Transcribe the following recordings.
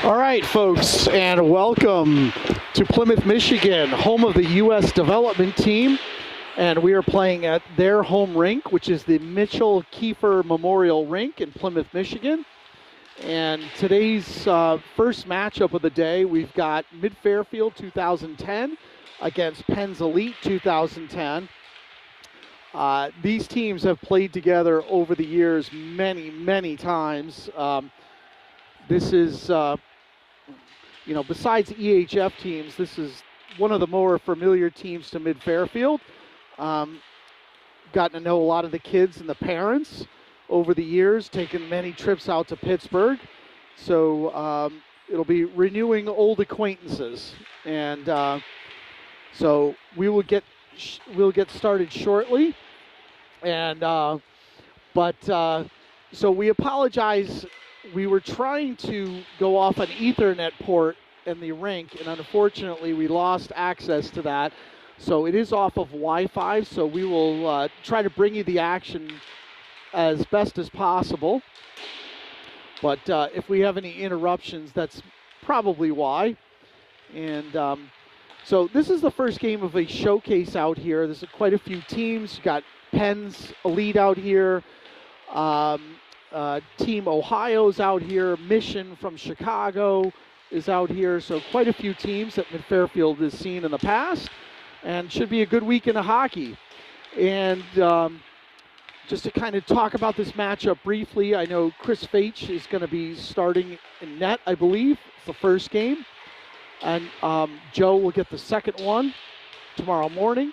All right, folks, and welcome to Plymouth, Michigan, home of the U.S. development team. And we are playing at their home rink, which is the Mitchell Kiefer Memorial Rink in Plymouth, Michigan. And today's first matchup of the day, we've got Mid-Fairfield 2010 against Penn's Elite 2010. These teams have played together over the years many, many times. This is, besides EHF teams, this is one of the more familiar teams to Mid-Fairfield. Gotten to know a lot of the kids and the parents over the years, taken many trips out to Pittsburgh. So it'll be renewing old acquaintances. And so we'll get started shortly. And so we apologize. We were trying to go off an Ethernet port in the rink, and unfortunately we lost access to that. So it is off of Wi-Fi, so we will try to bring you the action as best as possible. But if we have any interruptions, that's probably why. And so this is the first game of a showcase out here. There's quite a few teams. You've got Penn's Elite out here. Team Ohio's out here. Mission from Chicago is out here. So quite a few teams that Mid-Fairfield has seen in the past. And should be a good weekend of hockey. And just to kind of talk about this matchup briefly, I know Chris Faitch is going to be starting in net, I believe. It's the first game. And Joe will get the second one tomorrow morning.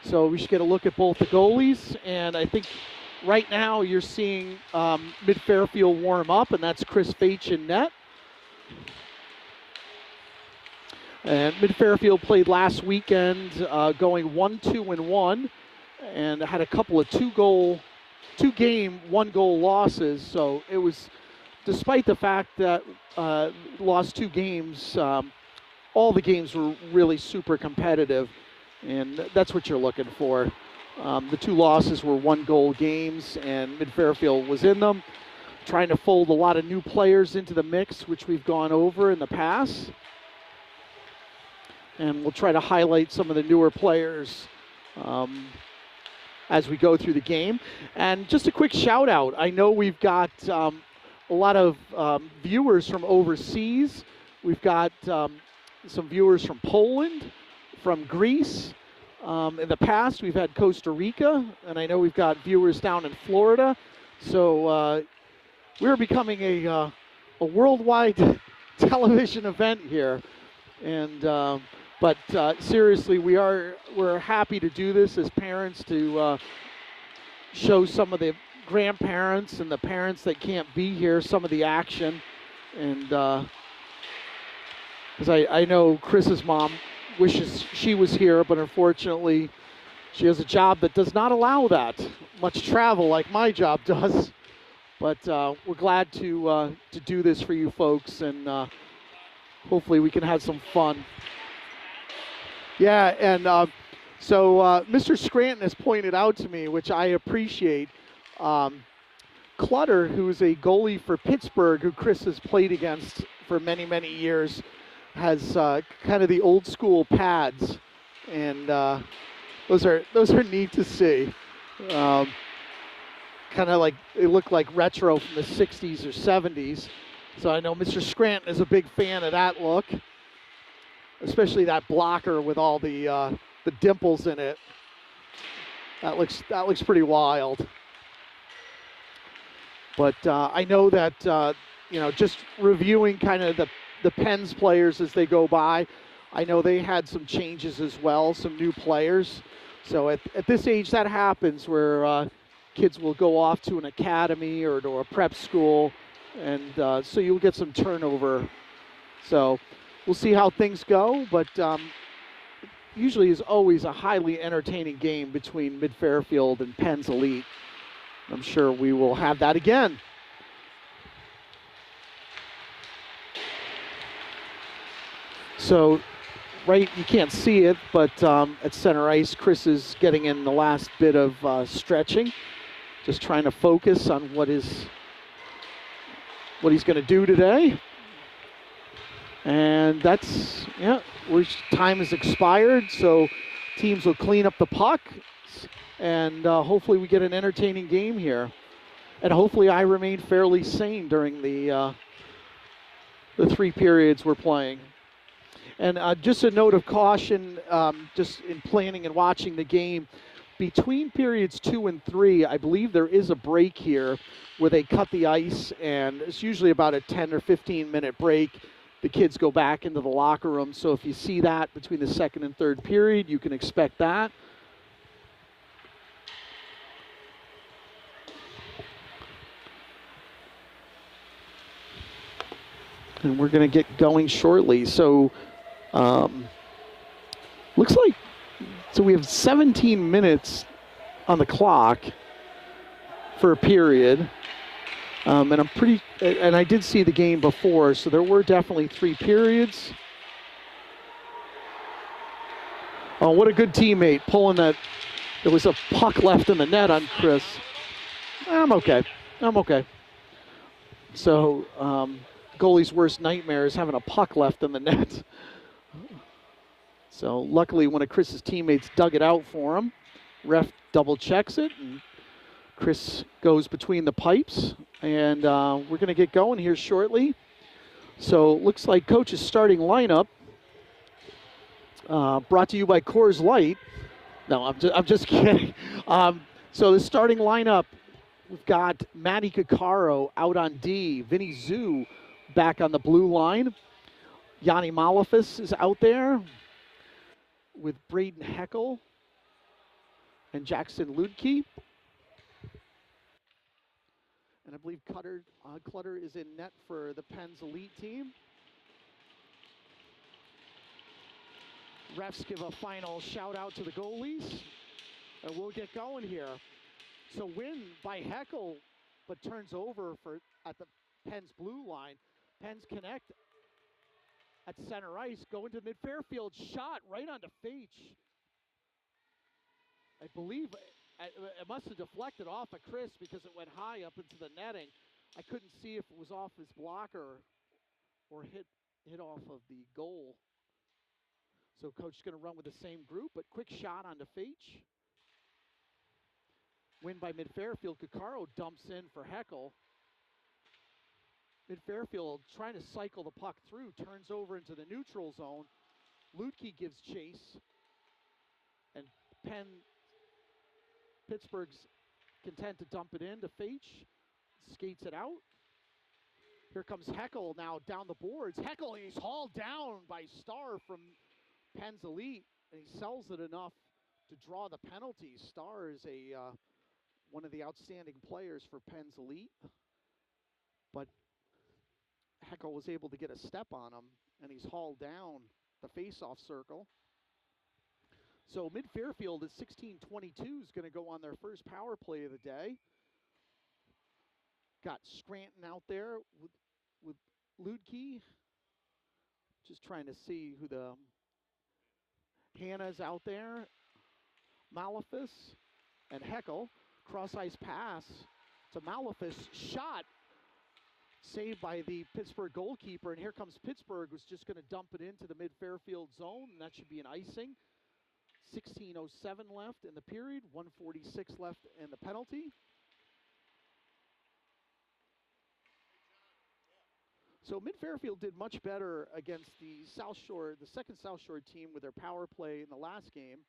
So we should get a look at both the goalies. And I think right now you're seeing Mid-Fairfield warm up, and that's Chris Faitch in net. And Mid-Fairfield played last weekend going 1-2-1 and had a couple of two-game, one-goal losses. So it was, despite the fact that lost 2 games, all the games were really super competitive, and that's what you're looking for. The 2 losses were one-goal games, and Mid-Fairfield was in them, trying to fold a lot of new players into the mix, which we've gone over in the past. And we'll try to highlight some of the newer players as we go through the game. And just a quick shout out. I know we've got a lot of viewers from overseas. We've got some viewers from Poland, from Greece. In the past, we've had Costa Rica, and I know we've got viewers down in Florida. So we're becoming a worldwide television event here. And but seriously, we're happy to do this as parents, to show some of the grandparents and the parents that can't be here some of the action. And because I know Chris's mom wishes she was here, but unfortunately she has a job that does not allow that much travel like my job does. But we're glad to do this for you folks, and hopefully we can have some fun. Yeah, and so Mr. Scranton has pointed out to me, which I appreciate, Clutter, who's a goalie for Pittsburgh, who Chris has played against for many, many years, has kind of the old school pads, and those are neat to see. Kind of like, they look like retro from the 60s or 70s. So I know Mr. Scranton is a big fan of that look, especially that blocker with all the dimples in it. That looks pretty wild. But I know that just reviewing kind of the Penn's players as they go by, I know they had some changes as well, some new players. So at this age, that happens, where kids will go off to an academy or to a prep school, and so you'll get some turnover. So we'll see how things go, but usually is always a highly entertaining game between Mid-Fairfield and Penn's Elite. I'm sure we will have that again. So, right, you can't see it, but at center ice, Chris is getting in the last bit of stretching, just trying to focus on what is what he's going to do today. And that's, yeah, time has expired, so teams will clean up the puck, and hopefully we get an entertaining game here. And hopefully I remain fairly sane during the 3 periods we're playing. And just a note of caution, just in planning and watching the game, between periods 2 and 3, I believe there is a break here where they cut the ice, and it's usually about a 10 or 15-minute break. The kids go back into the locker room, so if you see that between the second and third period, you can expect that. And we're going to get going shortly. So, looks like, so we have 17 minutes on the clock for a period. And I did see the game before, so there were definitely 3 periods. Oh, what a good teammate pulling that. There was a puck left in the net on Chris. I'm okay. So, goalie's worst nightmare is having a puck left in the net. So luckily one of Chris's teammates dug it out for him. Ref double checks it, and Chris goes between the pipes, and we're going to get going here shortly. So looks like coach's starting lineup, brought to you by Coors Light. No, I'm just kidding. So the starting lineup, we've got Matty Caccaro out on D, Vinny Zhu back on the blue line. Yanni Malafis is out there with Braden Heckel and Jackson Ludke. And I believe Clutter is in net for the Penn's elite team. Refs give a final shout out to the goalies, and we'll get going here. So win by Heckel, but turns over at the Penn's blue line. Penn's connect at center ice, go into mid-Fairfield, shot right onto Fage. I believe it must have deflected off of Chris because it went high up into the netting. I couldn't see if it was off his blocker or hit off of the goal. So coach is going to run with the same group, but quick shot onto Fage. Win by mid-Fairfield. Caccaro dumps in for Heckel. Mid-Fairfield trying to cycle the puck through, turns over into the neutral zone. Ludke gives chase, and Pittsburgh's content to dump it in to Fage. Skates it out. Here comes Heckel now down the boards. Heckel, he's hauled down by Starr from Penn's elite, and he sells it enough to draw the penalty. Starr is one of the outstanding players for Penn's elite, but Heckel was able to get a step on him, and he's hauled down the face-off circle. So mid-Fairfield at 16:22 is going to go on their first power play of the day. Got Scranton out there with Ludke. Just trying to see who the Hannah's out there. Malafis and Heckel. Cross-ice pass to Malafis. Shot saved by the Pittsburgh goalkeeper. And here comes Pittsburgh, who's just going to dump it into the mid-Fairfield zone. And that should be an icing. 16:07 left in the period. 1:46 left in the penalty. So mid-Fairfield did much better against the second South Shore team with their power play in the last game.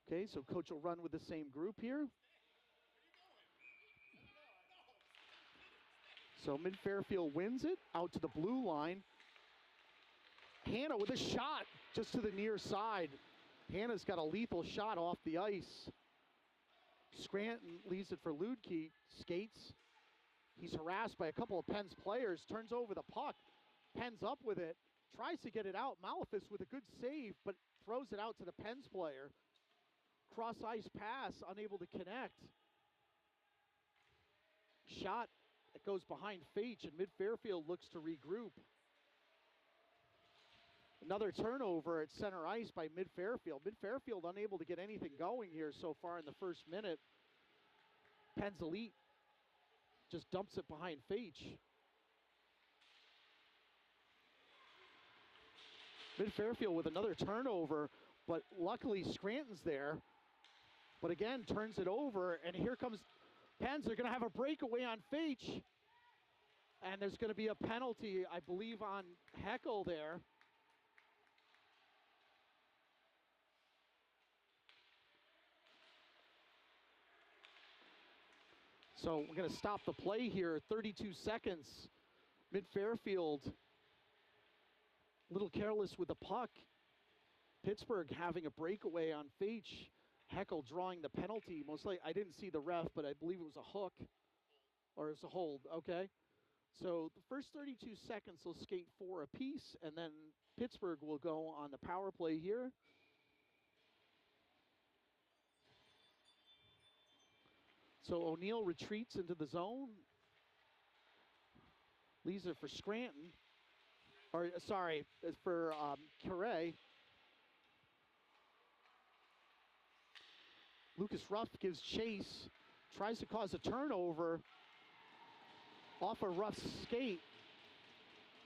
Okay, so coach will run with the same group here. So mid-Fairfield wins it out to the blue line. Hannah with a shot just to the near side. Hannah's got a lethal shot off the ice. Scranton leaves it for Ludke, skates. He's harassed by a couple of Penn's players, turns over the puck. Penn's up with it, tries to get it out. Malafis with a good save, but throws it out to the Penn's player. Cross-ice pass, unable to connect. Shot that goes behind Fage, and mid-Fairfield looks to regroup. Another turnover at center ice by mid-Fairfield. Mid-Fairfield unable to get anything going here so far in the first minute. Penn's Elite just dumps it behind Feach. Mid-Fairfield with another turnover, but luckily Scranton's there. But again, turns it over, and here comes Penn's. They're going to have a breakaway on Feach. And there's going to be a penalty, I believe, on Heckle there. So we're going to stop the play here, 32 seconds. Mid-Fairfield, a little careless with the puck. Pittsburgh having a breakaway on Feach. Heckle drawing the penalty. Most likely, I didn't see the ref, but I believe it was a hook. Or it was a hold, okay. So the first 32 seconds, they'll skate 4 apiece, and then Pittsburgh will go on the power play here. So O'Neill retreats into the zone. Leaves it for Scranton. Or, sorry, it's for Carre. Lucas Ruff gives chase. Tries to cause a turnover. Off a rough skate.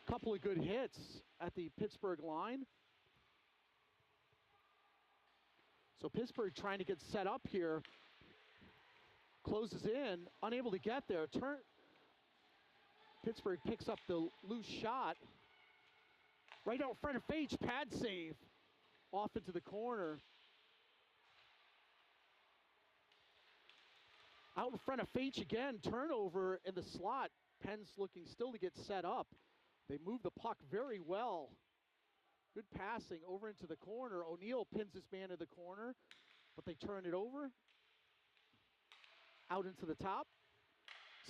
Couple of good hits at the Pittsburgh line. So Pittsburgh trying to get set up here. Closes in, unable to get there. Pittsburgh picks up the loose shot. Right out in front of Feach, pad save. Off into the corner. Out in front of Feach again, turnover in the slot. Penn's looking still to get set up. They move the puck very well. Good passing over into the corner. O'Neill pins his man in the corner, but they turn it over. Out into the top.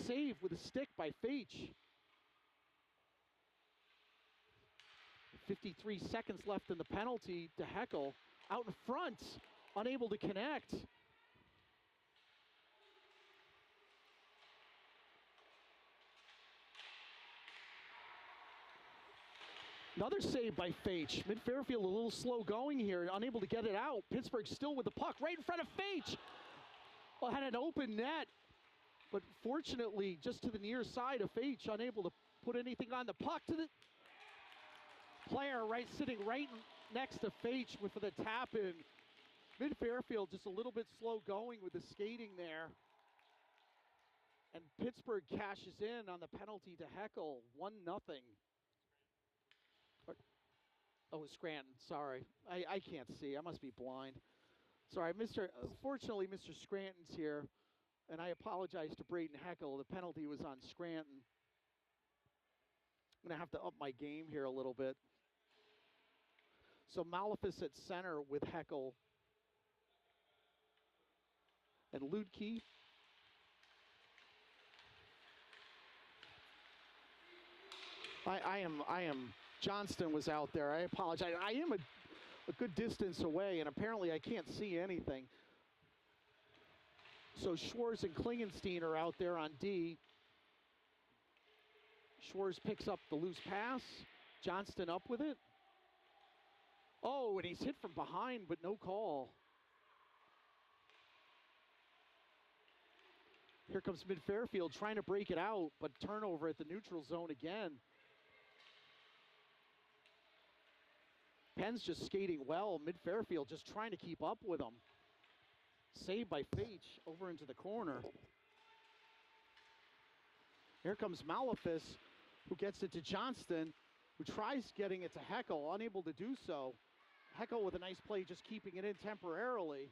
Save with a stick by Feach. 53 seconds left in the penalty to Heckle. Out in front, unable to connect. Another save by Feach. Mid-Fairfield a little slow going here, unable to get it out. Pittsburgh still with the puck right in front of Feach. Well, had an open net, but fortunately just to the near side of Feach, unable to put anything on the puck to the player sitting right next to Feach for the tap in. Mid-Fairfield just a little bit slow going with the skating there. And Pittsburgh cashes in on the penalty to Heckle, 1-0. Oh, Scranton, sorry. I can't see, I must be blind. Sorry, fortunately, Mr. Scranton's here, and I apologize to Braden Heckle. The penalty was on Scranton. I'm gonna have to up my game here a little bit. So Malefus at center with Heckle. And Ludke. I am, Johnston was out there. I apologize. I am a good distance away, and apparently I can't see anything. So Schwartz and Klingenstein are out there on D. Schwartz picks up the loose pass. Johnston up with it. Oh, and he's hit from behind, but no call. Here comes Mid-Fairfield trying to break it out, but turnover at the neutral zone again. Penn's just skating well. Mid-Fairfield just trying to keep up with them. Saved by Feach over into the corner. Here comes Malefus, who gets it to Johnston, who tries getting it to Heckle, unable to do so. Heckle with a nice play, just keeping it in temporarily.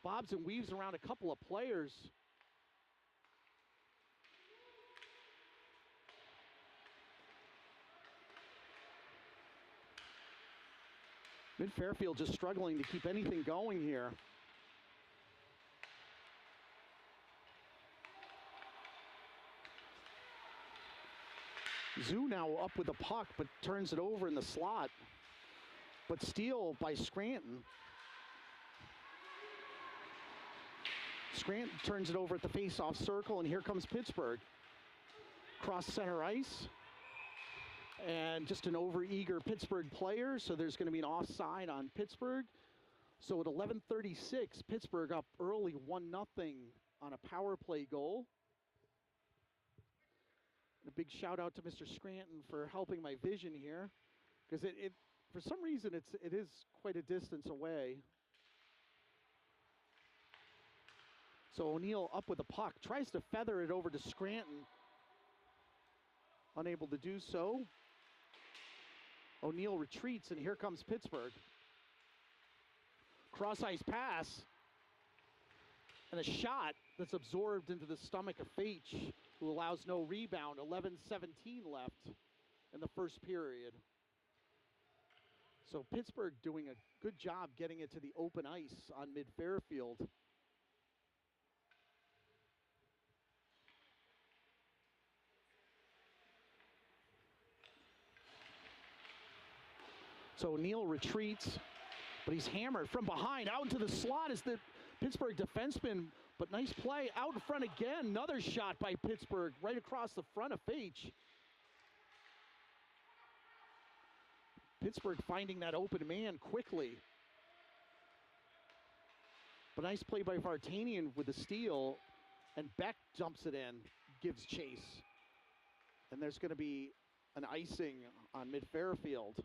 Bobs and weaves around a couple of players. Mid-Fairfield just struggling to keep anything going here. Zoo now up with the puck, but turns it over in the slot. But steal by Scranton. Scranton turns it over at the face-off circle, and here comes Pittsburgh. Cross center ice. And just an over-eager Pittsburgh player, so there's going to be an offside on Pittsburgh. So at 11:36, Pittsburgh up early 1-0 on a power play goal. And a big shout out to Mr. Scranton for helping my vision here, because it for some reason it is quite a distance away. So O'Neill up with the puck, tries to feather it over to Scranton. Unable to do so. O'Neill retreats, and here comes Pittsburgh. Cross-ice pass, and a shot that's absorbed into the stomach of Faich, who allows no rebound. 11:17 left in the first period. So Pittsburgh doing a good job getting it to the open ice on mid-Fairfield. So O'Neill retreats, but he's hammered from behind. Out into the slot is the Pittsburgh defenseman, but nice play. Out in front again, another shot by Pittsburgh, right across the front of Faich. Pittsburgh finding that open man quickly. But nice play by Vartanian with the steal, and Beck dumps it in, gives chase. And there's going to be an icing on mid-Fairfield.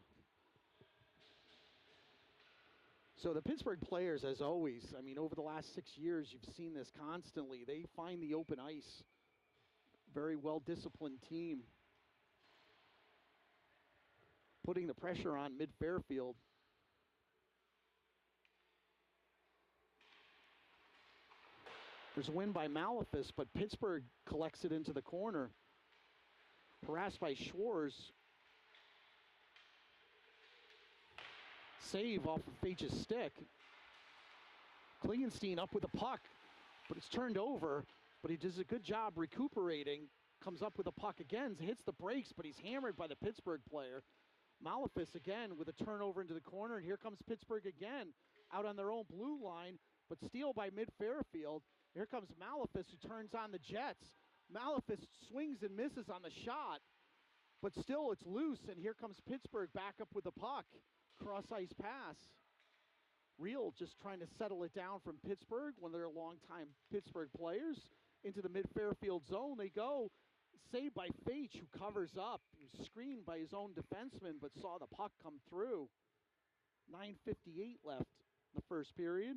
So the Pittsburgh players, as always, I mean, over the last 6 years, you've seen this constantly. They find the open ice. Very well-disciplined team. Putting the pressure on mid-Fairfield. There's a win by Malefus, but Pittsburgh collects it into the corner. Harassed by Schwarz. Save off of Faich's stick. Klingenstein up with the puck, but it's turned over, but he does a good job recuperating. Comes up with the puck again, hits the brakes, but he's hammered by the Pittsburgh player. Malefus again with a turnover into the corner, and here comes Pittsburgh again, out on their own blue line, but steal by mid-Fairfield. Here comes Malefus, who turns on the Jets. Malefus swings and misses on the shot, but still it's loose, and here comes Pittsburgh back up with the puck. Cross-ice pass. Real just trying to settle it down from Pittsburgh, one of their longtime Pittsburgh players. Into the mid-Fairfield zone they go. Saved by Faich, who covers up. He was screened by his own defenseman, but saw the puck come through. 9:58 left in the first period.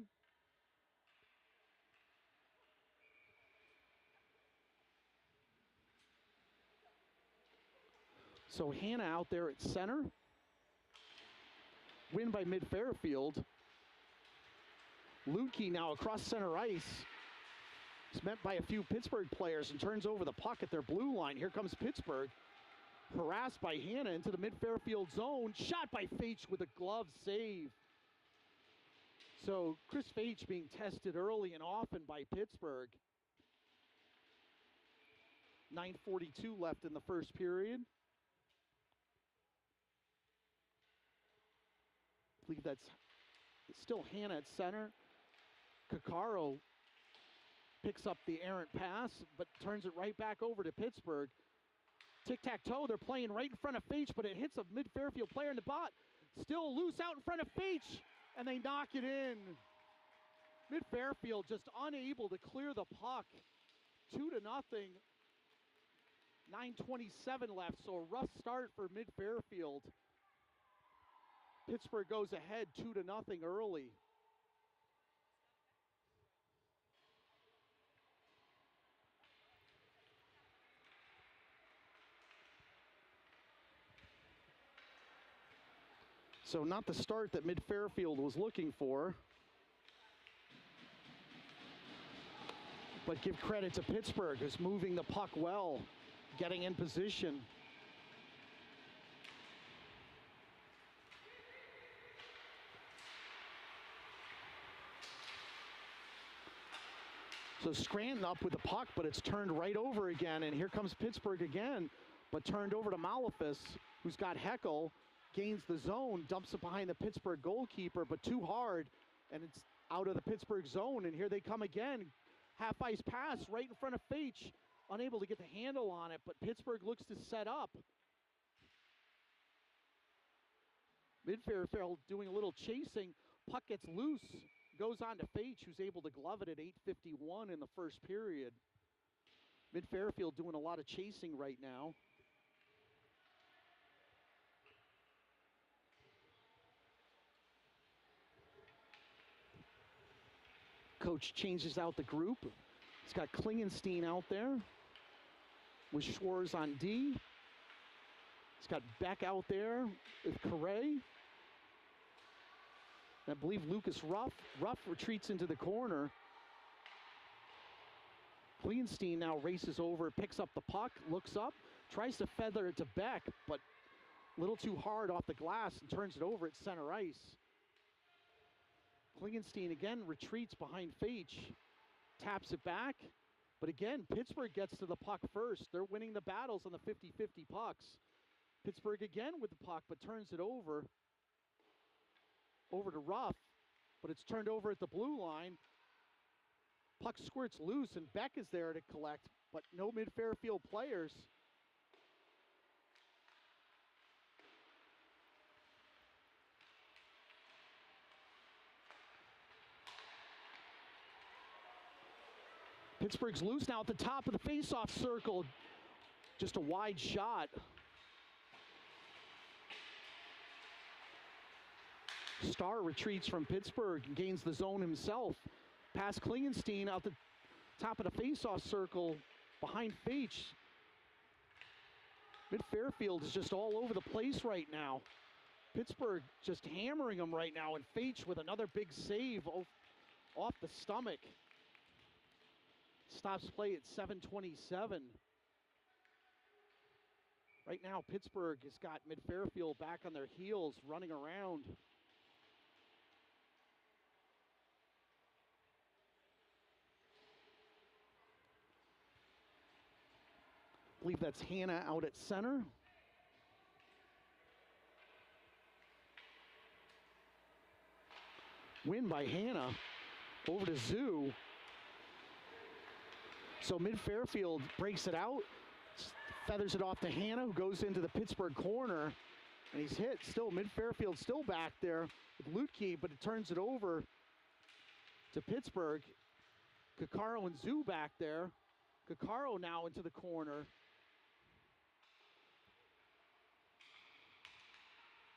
So Hannah out there at center. Win by mid-Fairfield. Lutke now across center ice. It's met by a few Pittsburgh players and turns over the puck at their blue line. Here comes Pittsburgh. Harassed by Hannah into the mid-Fairfield zone. Shot by Faich with a glove save. So Chris Faich being tested early and often by Pittsburgh. 9:42 left in the first period. I believe that's still Hannah at center. Kakaro picks up the errant pass, but turns it right back over to Pittsburgh. Tic-tac-toe, they're playing right in front of Faich, but it hits a mid-Fairfield player in the bot. Still loose out in front of Faich, and they knock it in. Mid-Fairfield just unable to clear the puck. 2-0. 9:27 left, so a rough start for mid-Fairfield. Pittsburgh goes ahead 2-0 early. So not the start that mid-Fairfield was looking for. But give credit to Pittsburgh, who's moving the puck well, getting in position. So Scranton up with the puck, but it's turned right over again, and here comes Pittsburgh again, but turned over to Malefus, who's got Heckel, gains the zone, dumps it behind the Pittsburgh goalkeeper, but too hard, and it's out of the Pittsburgh zone, and here they come again. Half-ice pass right in front of Faich, unable to get the handle on it, but Pittsburgh looks to set up. Mid-Fairfield doing a little chasing, Puck gets loose, goes on to Fage, who's able to glove it at 8:51 in the first period. Mid-Fairfield doing a lot of chasing right now. Coach changes out the group. He's got Klingenstein out there with Schwartz on D. He's got Beck out there with Correa. I believe Lucas Ruff. Ruff retreats into the corner. Klingenstein now races over, picks up the puck, looks up, tries to feather it to Beck, but a little too hard off the glass and turns it over at center ice. Klingenstein again retreats behind Fage, taps it back, but again, Pittsburgh gets to the puck first. They're winning the battles on the 50-50 pucks. Pittsburgh again with the puck, but turns it over to Ruff, but it's turned over at the blue line. Puck squirts loose, and Beck is there to collect, but no Mid-Fairfield players. Pittsburgh's loose now at the top of the face-off circle. Just a wide shot. Starr retreats from Pittsburgh and gains the zone himself. Past Klingenstein out the top of the face-off circle behind Fage. Mid-Fairfield is just all over the place right now. Pittsburgh just hammering them right now, and Fage with another big save off the stomach. Stops play at 7:27. Right now, Pittsburgh has got Mid-Fairfield back on their heels, running around. I believe that's Hannah out at center. Win by Hannah over to Zoo. So Mid-Fairfield breaks it out, feathers it off to Hannah, who goes into the Pittsburgh corner, and he's hit. Still, Mid-Fairfield still back there with Lutke, but it turns it over to Pittsburgh. Kakaro and Zoo back there. Kakaro now into the corner.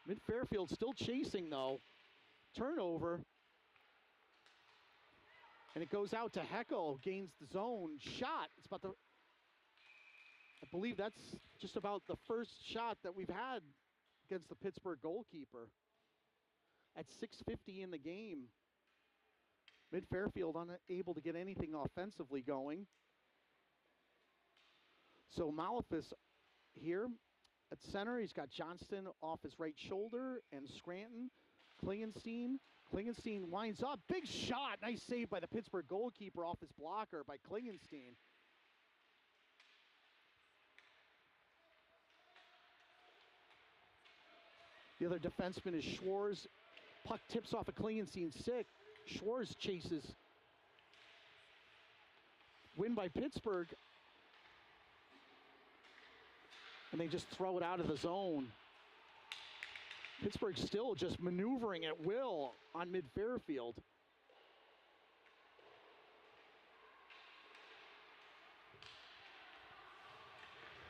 Mid-Fairfield still chasing, though. Turnover. And it goes out to Heckel, gains the zone. Shot. It's about the... I believe that's just about the first shot that we've had against the Pittsburgh goalkeeper. At 6:50 in the game. Mid-Fairfield unable to get anything offensively going. So Malefis here at center. He's got Johnston off his right shoulder and Scranton. Klingenstein winds up. Big shot. Nice save by the Pittsburgh goalkeeper off his blocker by Klingenstein. The other defenseman is Schwartz. Puck tips off of Klingenstein's stick. Schwartz chases. Win by Pittsburgh. And they just throw it out of the zone. Pittsburgh still just maneuvering at will on Mid-Fairfield.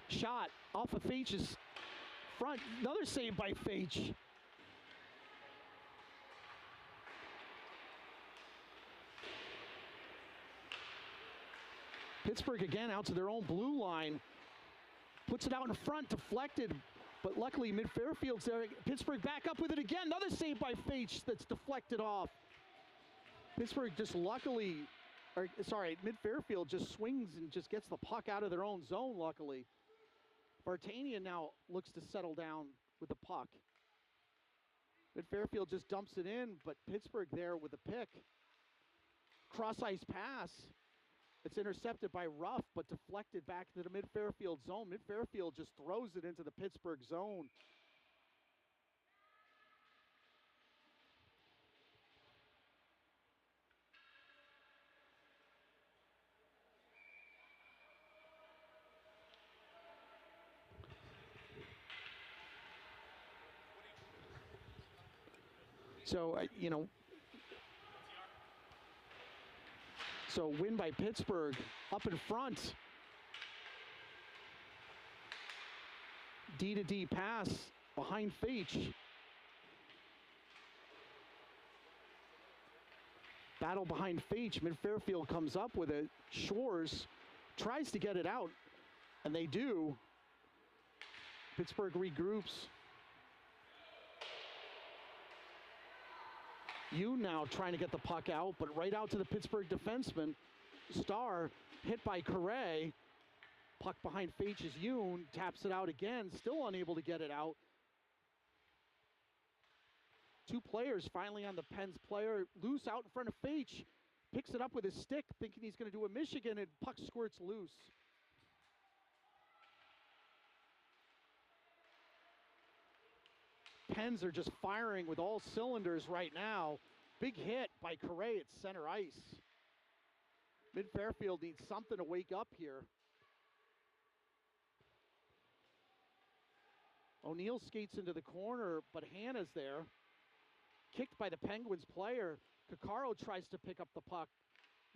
Shot off of Fage's front. Another save by Fage. Pittsburgh again out to their own blue line. Puts it out in front, deflected, but luckily Mid-Fairfield's there. Pittsburgh back up with it again. Another save by Fage that's deflected off. Pittsburgh just Mid-Fairfield just swings and just gets the puck out of their own zone, luckily. Vartanian now looks to settle down with the puck. Mid-Fairfield just dumps it in, but Pittsburgh there with the pick. Cross-ice pass. It's intercepted by Ruff, but deflected back to the Mid-Fairfield zone. Mid-Fairfield just throws it into the Pittsburgh zone. So, So win by Pittsburgh, up in front. D-to-D pass behind Feach. Battle behind Feach. Mid-Fairfield comes up with it. Shores tries to get it out, and they do. Pittsburgh regroups. You now trying to get the puck out, but right out to the Pittsburgh defenseman. Starr hit by Correa. Puck behind Feach is Yoon, taps it out again, still unable to get it out. Two players finally on the Pens player, loose out in front of Feach. Picks it up with his stick, thinking he's going to do a Michigan, and puck squirts loose. Pens are just firing with all cylinders right now. Big hit by Correa at center ice. Mid-Fairfield needs something to wake up here. O'Neill skates into the corner, but Hannah's there. Kicked by the Penguins player. Coccaro tries to pick up the puck.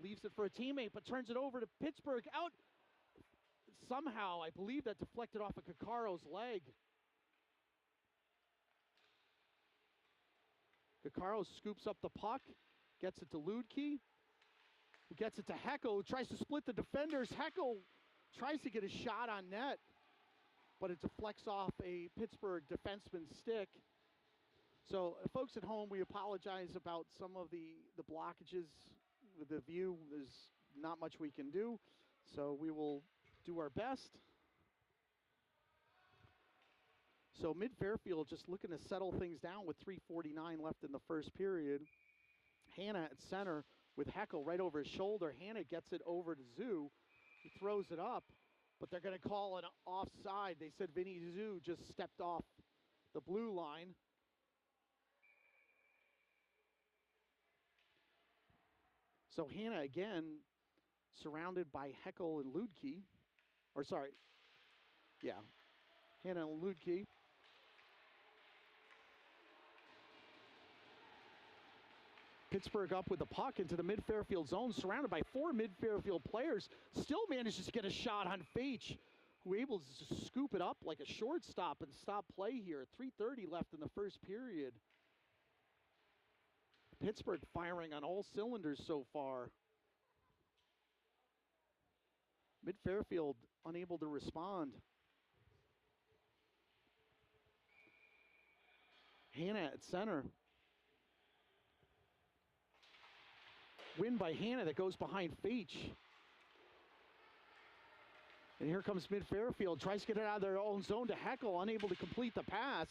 Leaves it for a teammate, but turns it over to Pittsburgh. Out somehow, I believe that deflected off of Coccaro's leg. Coccaro scoops up the puck, gets it to Ludke, who gets it to Heckel, who tries to split the defenders. Heckel tries to get a shot on net, but it deflects off a Pittsburgh defenseman's stick. So, folks at home, we apologize about some of the blockages with the view. There's not much we can do, so we will do our best. So Mid-Fairfield just looking to settle things down with 3:49 left in the first period. Hannah at center with Heckel right over his shoulder. Hannah gets it over to Zoo. He throws it up, but they're going to call it offside. They said Vinny Zoo just stepped off the blue line. So Hannah again surrounded by Heckel and Ludke. Or sorry, yeah, Hannah and Ludke. Pittsburgh up with the puck into the Mid-Fairfield zone, surrounded by four Mid-Fairfield players. Still manages to get a shot on Feach, who able to scoop it up like a shortstop and stop play here. 3:30 left in the first period. Pittsburgh firing on all cylinders so far. Mid-Fairfield unable to respond. Hannah at center. Win by Hannah that goes behind Feach. And here comes Mid-Fairfield. Tries to get it out of their own zone to Heckel. Unable to complete the pass.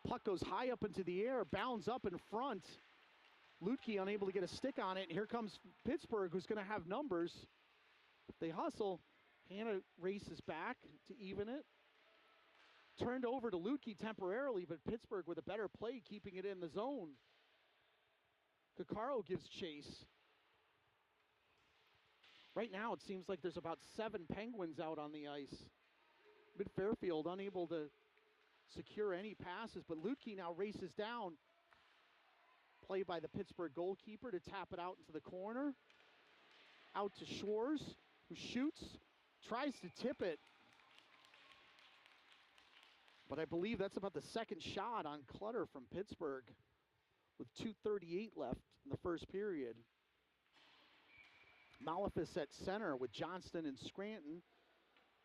Puck goes high up into the air. Bounds up in front. Ludke unable to get a stick on it. And here comes Pittsburgh, who's going to have numbers. They hustle. Hannah races back to even it. Turned over to Ludke temporarily, but Pittsburgh with a better play, keeping it in the zone. Coccaro gives chase. Right now, it seems like there's about 7 Penguins out on the ice. Mid-Fairfield unable to secure any passes, but Ludke now races down. Play by the Pittsburgh goalkeeper to tap it out into the corner. Out to Shores, who shoots, tries to tip it. But I believe that's about the second shot on Clutter from Pittsburgh with 2:38 left in the first period. Malefus at center with Johnston and Scranton.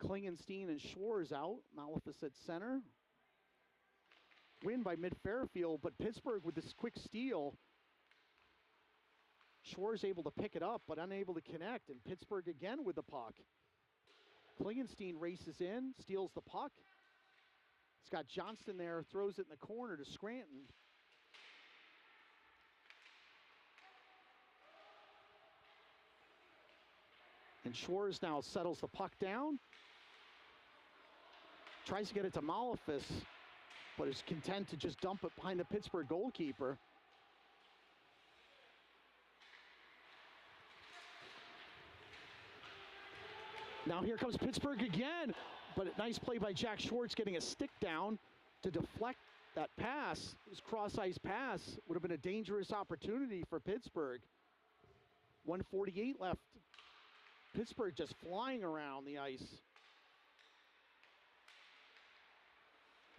Klingenstein and Schwarz out. Malefus at center. Win by Mid-Fairfield, but Pittsburgh with this quick steal. Schwarz able to pick it up, but unable to connect, and Pittsburgh again with the puck. Klingenstein races in, steals the puck. He's got Johnston there, throws it in the corner to Scranton. And Schwarz now settles the puck down. Tries to get it to Malefus, but is content to just dump it behind the Pittsburgh goalkeeper. Now here comes Pittsburgh again, but a nice play by Jack Schwartz getting a stick down to deflect that pass. This cross-ice pass would have been a dangerous opportunity for Pittsburgh. 1:48 left. Pittsburgh just flying around the ice.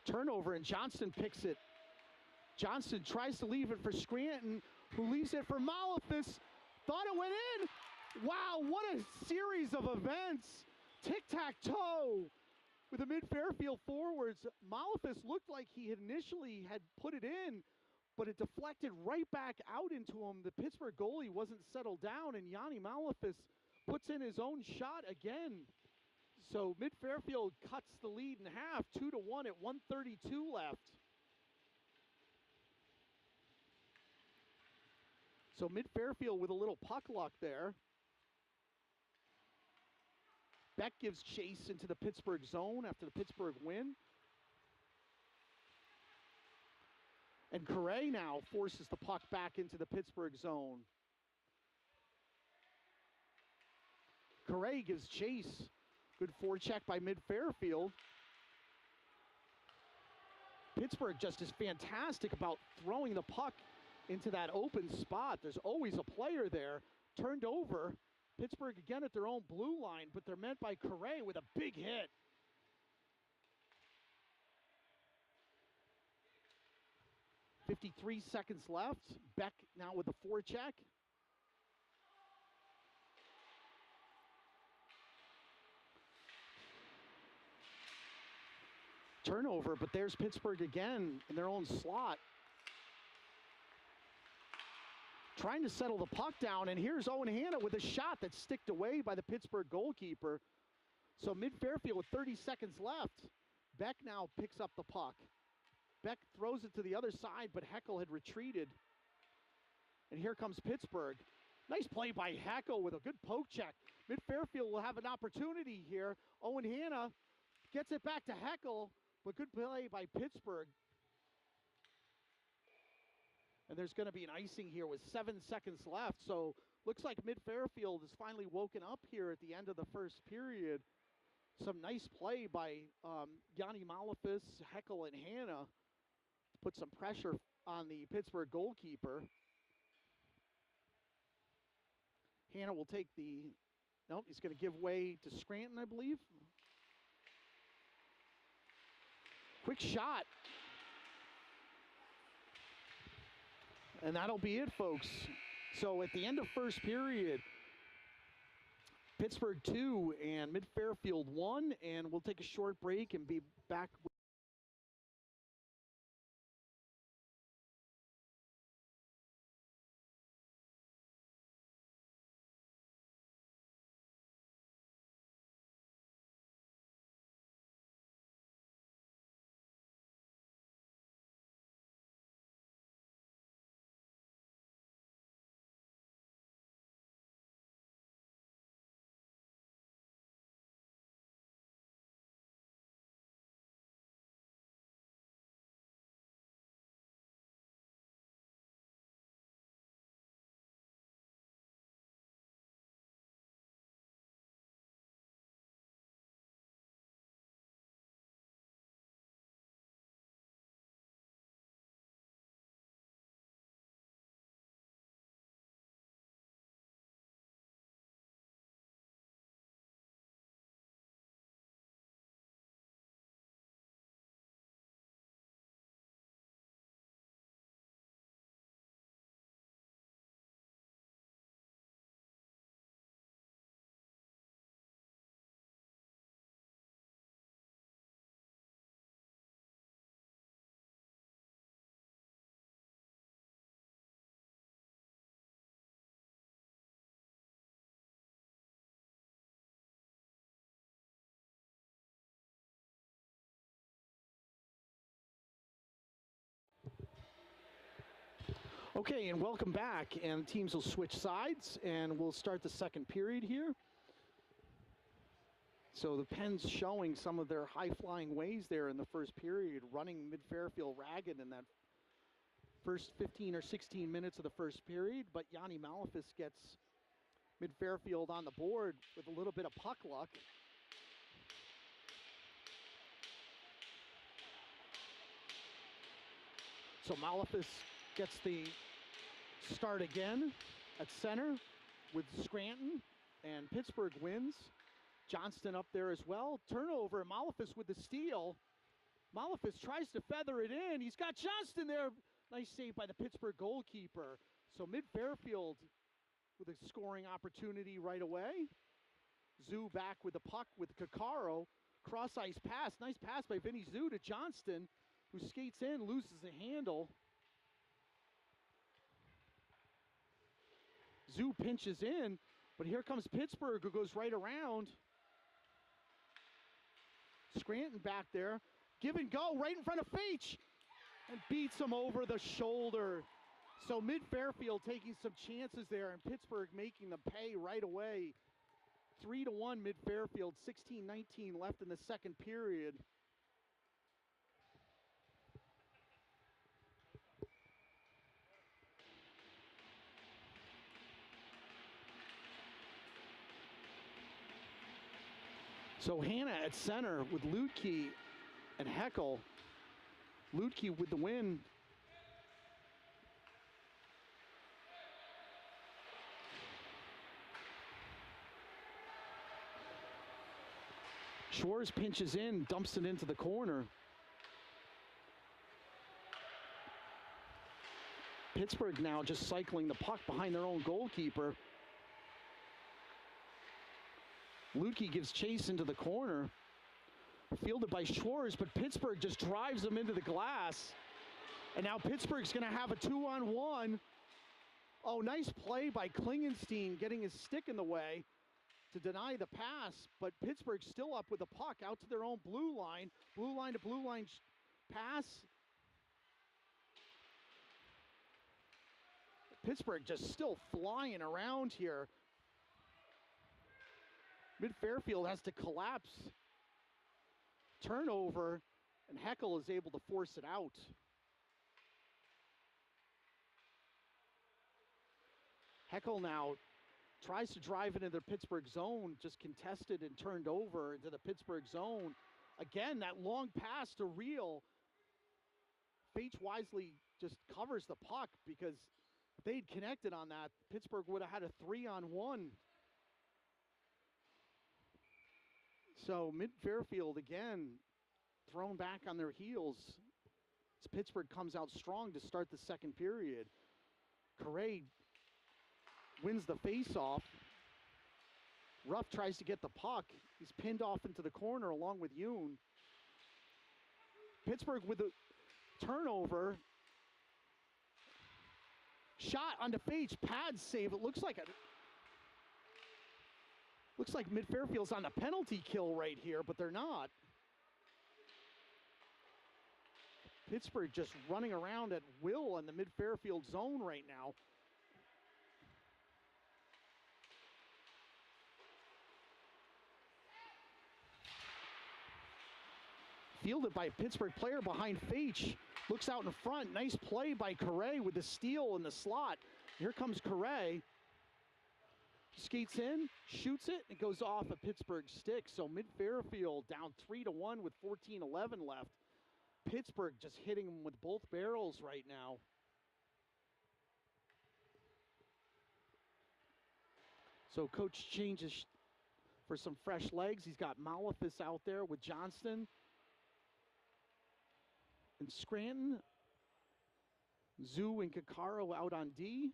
Turnover, and Johnston picks it. Johnston tries to leave it for Scranton, who leaves it for Malefis. Thought it went in. Wow, what a series of events. Tic-tac-toe with the mid-Fairfield forwards. Malefis looked like he had initially put it in, but it deflected right back out into him. The Pittsburgh goalie wasn't settled down, and Yanni Malefis puts in his own shot again. So mid-Fairfield cuts the lead in half, 2-1 at 1:32 left. So mid-Fairfield with a little puck luck there. Beck gives chase into the Pittsburgh zone after the Pittsburgh win. And Correa now forces the puck back into the Pittsburgh zone. Correa gives chase. Good forecheck by mid-Fairfield. Pittsburgh just is fantastic about throwing the puck into that open spot. There's always a player there. Turned over. Pittsburgh again at their own blue line, but they're met by Correa with a big hit. .53 seconds left. Beck now with the forecheck. Turnover, but there's Pittsburgh again in their own slot. Trying to settle the puck down, and here's Owen Hanna with a shot that's sticked away by the Pittsburgh goalkeeper. So mid-Fairfield with 30 seconds left. Beck now picks up the puck. Beck throws it to the other side, but Heckel had retreated. And here comes Pittsburgh. Nice play by Heckel with a good poke check. Mid-Fairfield will have an opportunity here. Owen Hanna gets it back to Heckel, but good play by Pittsburgh. And there's going to be an icing here with 7 seconds left. So looks like mid-Fairfield has finally woken up here at the end of the first period. Some nice play by Yanni Malefis, Heckel, and Hanna to put some pressure on the Pittsburgh goalkeeper. Hanna will take nope, he's going to give way to Scranton, I believe. Quick shot. And that'll be it, folks. So at the end of first period, Pittsburgh 2 and mid-Fairfield 1, and we'll take a short break and be back. Okay, and welcome back. And teams will switch sides, and we'll start the second period here. So the Pens showing some of their high-flying ways there in the first period, running mid-Fairfield ragged in that first 15 or 16 minutes of the first period. But Yanni Malefis gets mid-Fairfield on the board with a little bit of puck luck. So Malefis gets the start again at center. with Scranton, and Pittsburgh wins. Johnston up there as well. Turnover, Malefis with the steal. Malefis tries to feather it in. He's got Johnston there. Nice save by the Pittsburgh goalkeeper. So Mid-Fairfield with a scoring opportunity right away. Zoo back with the puck with Kakaro. Cross-ice pass. Nice pass by Vinny Zoo to Johnston, who skates in, loses the handle. Zoo pinches in, but here comes Pittsburgh, who goes right around. Scranton back there. Give and go right in front of Feach, and beats him over the shoulder. So Mid-Fairfield taking some chances there, and Pittsburgh making them pay right away. 3-1 Mid-Fairfield, 16-19 left in the second period. So Hannah at center with Lutke and Heckel. Lutke with the win. Schwartz pinches in, dumps it into the corner. Pittsburgh now just cycling the puck behind their own goalkeeper. Lutke gives chase into the corner. Fielded by Schwartz, but Pittsburgh just drives them into the glass. And now Pittsburgh's going to have a 2-on-1. Oh, nice play by Klingenstein, getting his stick in the way to deny the pass, but Pittsburgh's still up with the puck out to their own blue line to blue line pass. Pittsburgh just still flying around here. Mid-Fairfield has to collapse. Turnover, and Heckel is able to force it out. Heckel now tries to drive it into the Pittsburgh zone, just contested and turned over into the Pittsburgh zone. Again, that long pass to Reel. Feach wisely just covers the puck, because if they'd connected on that, Pittsburgh would have had a 3-on-1. So Mid-Fairfield again thrown back on their heels as Pittsburgh comes out strong to start the second period. Correa wins the faceoff. Ruff tries to get the puck. He's pinned off into the corner along with Yoon. Pittsburgh with the turnover. Shot onto Feach, pad save. It looks like Mid-Fairfield's on the penalty kill right here, but they're not. Pittsburgh just running around at will in the Mid-Fairfield zone right now. Fielded by a Pittsburgh player behind Feach. Looks out in front. Nice play by Correa with the steal in the slot. Here comes Correa. Skates in, shoots it, and goes off a Pittsburgh stick. So Mid-Fairfield down 3-1 with 14:11 left. Pittsburgh just hitting them with both barrels right now. So coach changes for some fresh legs. He's got Malefis out there with Johnston and Scranton. Zoo and Kakaro out on D.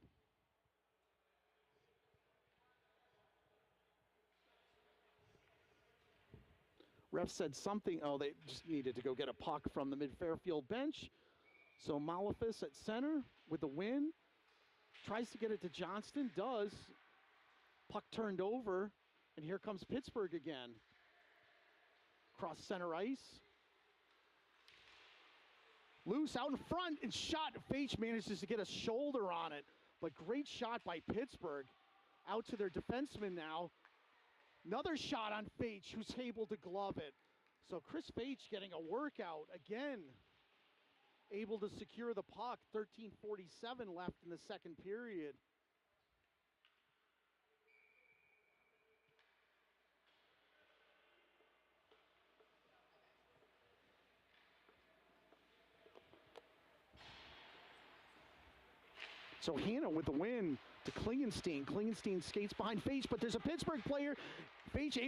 Ref said something. Oh, they just needed to go get a puck from the Mid-Fairfield bench. So Malefis at center with the win. Tries to get it to Johnston. Does. Puck turned over. And here comes Pittsburgh again. Cross center ice. Loose out in front and shot. Feach manages to get a shoulder on it. But great shot by Pittsburgh. Out to their defenseman now. Another shot on Feach, who's able to glove it. So Chris Feach getting a workout again. Able to secure the puck. 13:47 left in the second period. So Hannah with the win to Klingenstein. Klingenstein skates behind Feich, but there's a Pittsburgh player. Feich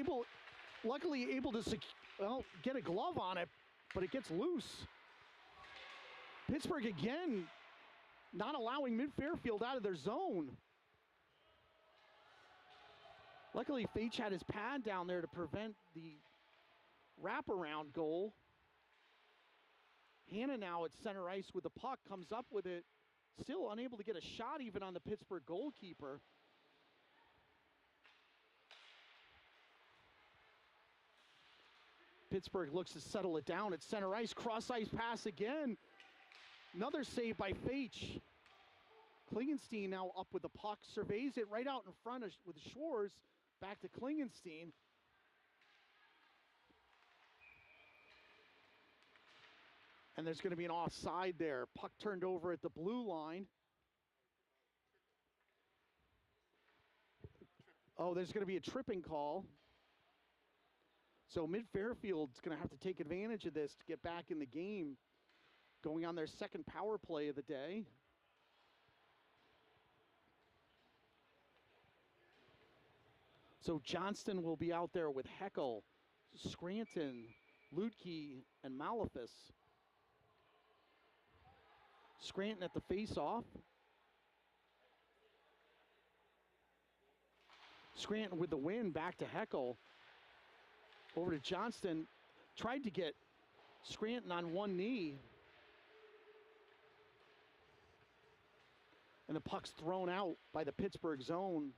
luckily able to get a glove on it, but it gets loose. Pittsburgh again not allowing Mid-Fairfield out of their zone. Luckily, Feich had his pad down there to prevent the wraparound goal. Hannah now at center ice with the puck, comes up with it, still unable to get a shot even on the Pittsburgh goalkeeper. Pittsburgh looks to settle it down at center ice, cross ice pass again. Another save by Feich. Klingenstein now up with the puck, surveys it right out in front with Schwarz, back to Klingenstein. And there's going to be an offside there. Puck turned over at the blue line. Oh, there's going to be a tripping call. So Mid-Fairfield's going to have to take advantage of this to get back in the game, going on their second power play of the day. So Johnston will be out there with Heckel, Scranton, Lutke, and Malefus. Scranton at the face-off. Scranton with the win, back to Heckel. Over to Johnston. Tried to get Scranton on one knee. And the puck's thrown out by the Pittsburgh zone.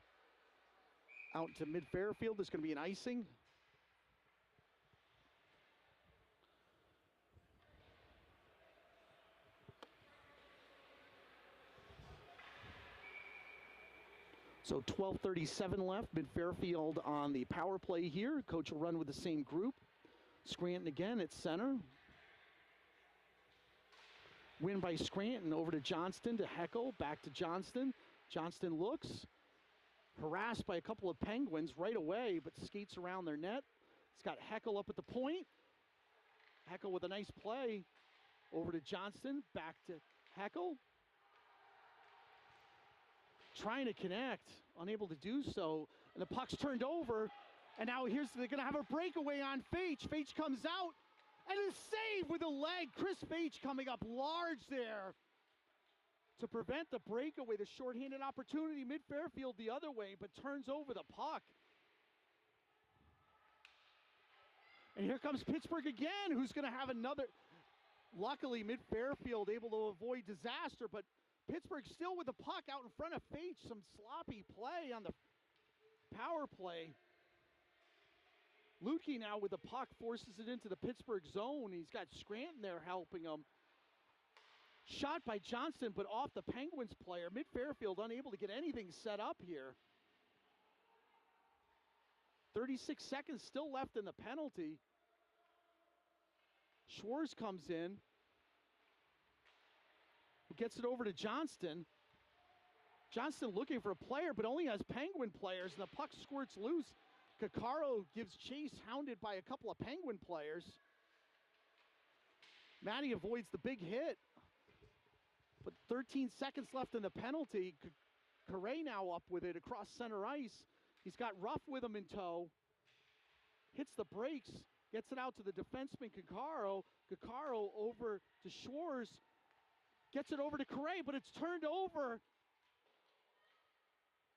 Out to Mid-Fairfield. There's going to be an icing. So 12:37 left. Mid-Fairfield on the power play here. Coach will run with the same group. Scranton again at center. Win by Scranton, over to Johnston, to Heckel, back to Johnston. Johnston looks, harassed by a couple of Penguins right away, but skates around their net. It's got Heckel up at the point. Heckel with a nice play. Over to Johnston, back to Heckel. Trying to connect, unable to do so, and the puck's turned over, and now they're gonna have a breakaway on Feich. Feich comes out, and a save with a leg. Chris Feich coming up large there to prevent the breakaway, the shorthanded opportunity. Mid-Fairfield the other way, but turns over the puck. And here comes Pittsburgh again, who's gonna have another. Luckily, Mid-Fairfield able to avoid disaster, but Pittsburgh still with the puck out in front of Feich. Some sloppy play on the power play. Lutke now with the puck, forces it into the Pittsburgh zone. He's got Scranton there helping him. Shot by Johnston, but off the Penguins player. Mid-Fairfield unable to get anything set up here. 36 seconds still left in the penalty. Schwarz comes in. Gets it over to Johnston. Johnston looking for a player, but only has Penguin players, and the puck squirts loose. Caccaro gives chase, hounded by a couple of Penguin players. Matty avoids the big hit, but 13 seconds left in the penalty. Correa now up with it across center ice. He's got Ruff with him in tow. Hits the brakes, gets it out to the defenseman Caccaro. Caccaro over to Schwarz. Gets it over to Correa, but it's turned over.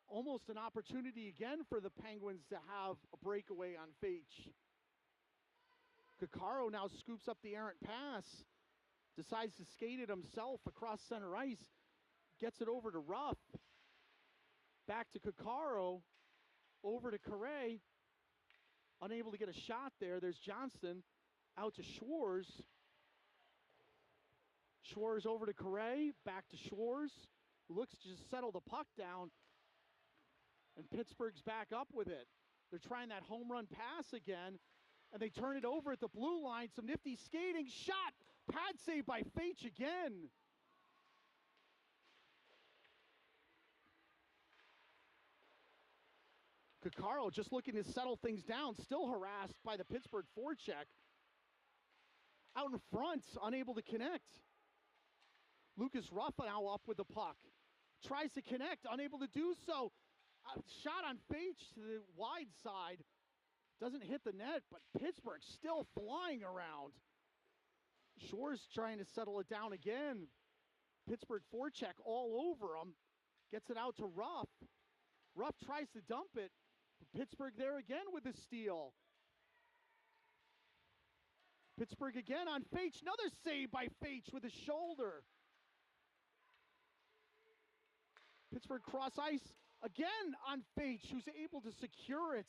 Almost an opportunity again for the Penguins to have a breakaway on Feich. Caccaro now scoops up the errant pass. Decides to skate it himself across center ice. Gets it over to Ruff. Back to Caccaro. Over to Correa. Unable to get a shot there. There's Johnston. Out to Schwarz. Schwarz over to Correa, back to Schwarz, who looks to just settle the puck down, and Pittsburgh's back up with it. They're trying that home run pass again, and they turn it over at the blue line. Some nifty skating, shot, pad save by Feich again. Caccaro just looking to settle things down, still harassed by the Pittsburgh forecheck. Out in front, unable to connect. Lucas Ruff now up with the puck. tries to connect, unable to do so. Shot on Fage to the wide side. Doesn't hit the net, but Pittsburgh still flying around. Shore's trying to settle it down again. Pittsburgh forecheck all over him. Gets it out to Ruff. Ruff tries to dump it. Pittsburgh there again with the steal. Pittsburgh again on Fage. Another save by Fage with his shoulder. Pittsburgh cross ice again on Fage, who's able to secure it.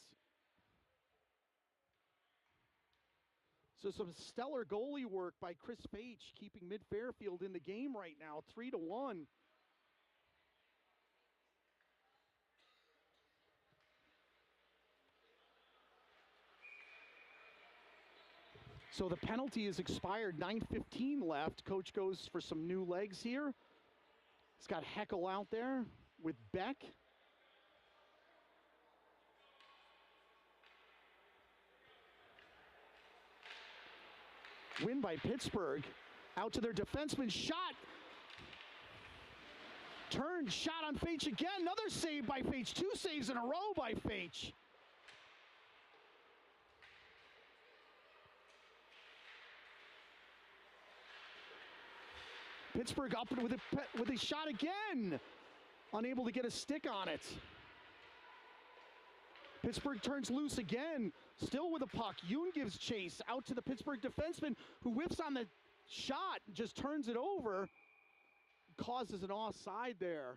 So some stellar goalie work by Chris Fage, keeping Mid-Fairfield in the game right now, 3-1. So the penalty is expired, 9:15 left. Coach goes for some new legs here. He's got Heckel out there with Beck. Win by Pittsburgh. Out to their defenseman, shot. Turn, shot on Fage again. Another save by Fage. 2 saves in a row by Fage. Pittsburgh up with a shot again. Unable to get a stick on it. Pittsburgh turns loose again, still with a puck. Yoon gives chase out to the Pittsburgh defenseman, who whiffs on the shot and just turns it over. Causes an offside there.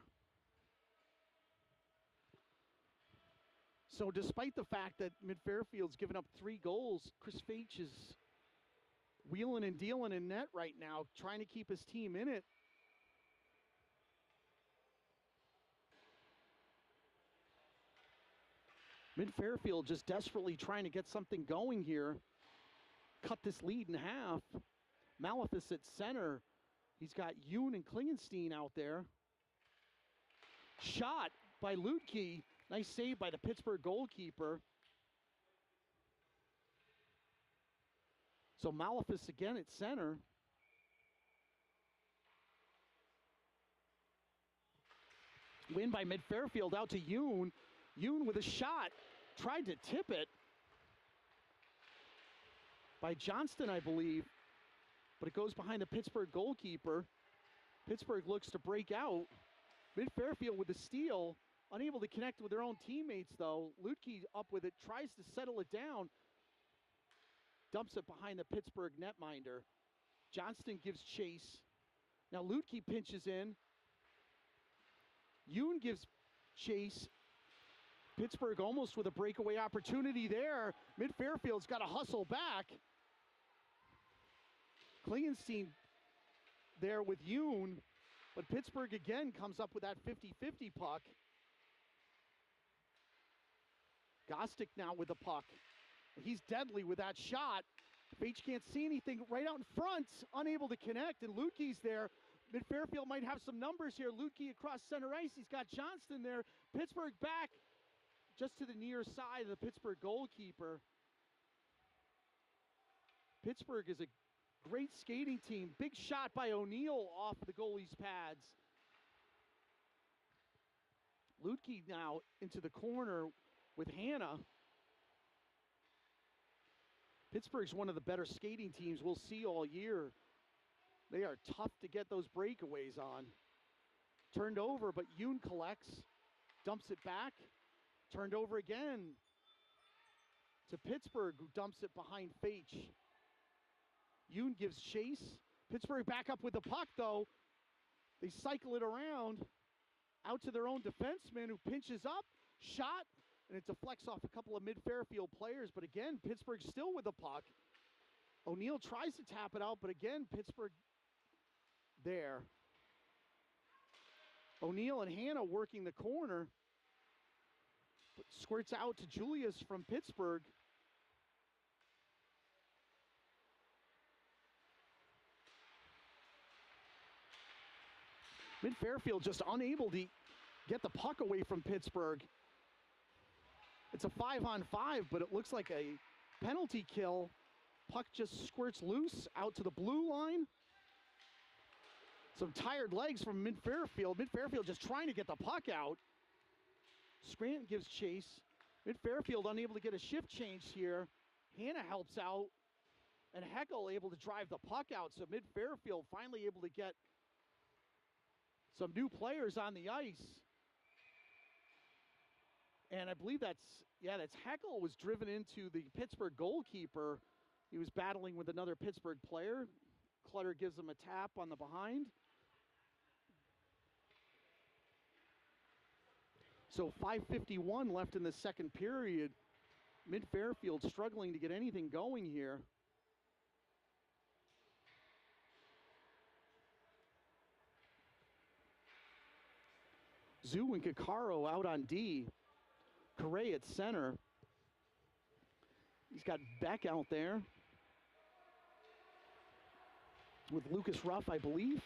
So despite the fact that Mid-Fairfield's given up 3 goals, Chris Fage is wheeling and dealing in net right now, trying to keep his team in it. Mid-Fairfield just desperately trying to get something going here. Cut this lead in half. Malefis at center. He's got Yoon and Klingenstein out there. Shot by Lutke. Nice save by the Pittsburgh goalkeeper. So Malefis again at center. Win by Mid-Fairfield out to Yoon. Yoon with a shot, tried to tip it by Johnston, I believe, but it goes behind the Pittsburgh goalkeeper. Pittsburgh looks to break out. Mid-Fairfield with the steal, unable to connect with their own teammates though. Lutke up with it, tries to settle it down, dumps it behind the Pittsburgh netminder. Johnston gives chase. Now Lutke pinches in. Yoon gives chase. Pittsburgh almost with a breakaway opportunity there. Mid-Fairfield's got to hustle back. Klingenstein there with Yoon, but Pittsburgh again comes up with that 50-50 puck. Gostick now with the puck. He's deadly with that shot. Fage can't see anything right out in front, unable to connect, and Lutke's there. Mid-Fairfield might have some numbers here. Lutke across center ice. He's got Johnston there. Pittsburgh back just to the near side of the Pittsburgh goalkeeper. Pittsburgh is a great skating team. Big shot by O'Neill off the goalie's pads. Lutke now into the corner with Hannah. Pittsburgh's one of the better skating teams we'll see all year. They are tough to get those breakaways on. Turned over, but Yoon collects, dumps it back. Turned over again to Pittsburgh, who dumps it behind Fage. Yoon gives chase. Pittsburgh back up with the puck, though. They cycle it around out to their own defenseman, who pinches up, shot, and it deflects off a couple of Mid-Fairfield players. But again, Pittsburgh still with the puck. O'Neill tries to tap it out, but again, Pittsburgh there. O'Neill and Hannah working the corner. But squirts out to Julius from Pittsburgh. Mid-Fairfield just unable to get the puck away from Pittsburgh. It's a 5-on-5, but it looks like a penalty kill. Puck just squirts loose out to the blue line. Some tired legs from Mid-Fairfield. Mid-Fairfield just trying to get the puck out. Scranton gives chase. Mid-Fairfield unable to get a shift change here. Hannah helps out. And Heckel able to drive the puck out. So Mid-Fairfield finally able to get some new players on the ice. And I believe that's Heckel was driven into the Pittsburgh goalkeeper. He was battling with another Pittsburgh player. Clutter gives him a tap on the behind. So 5:51 left in the second period. Mid-Fairfield struggling to get anything going here. Zoo and Kikaro out on D. Correa at center. He's got Beck out there with Lucas Ruff, I believe.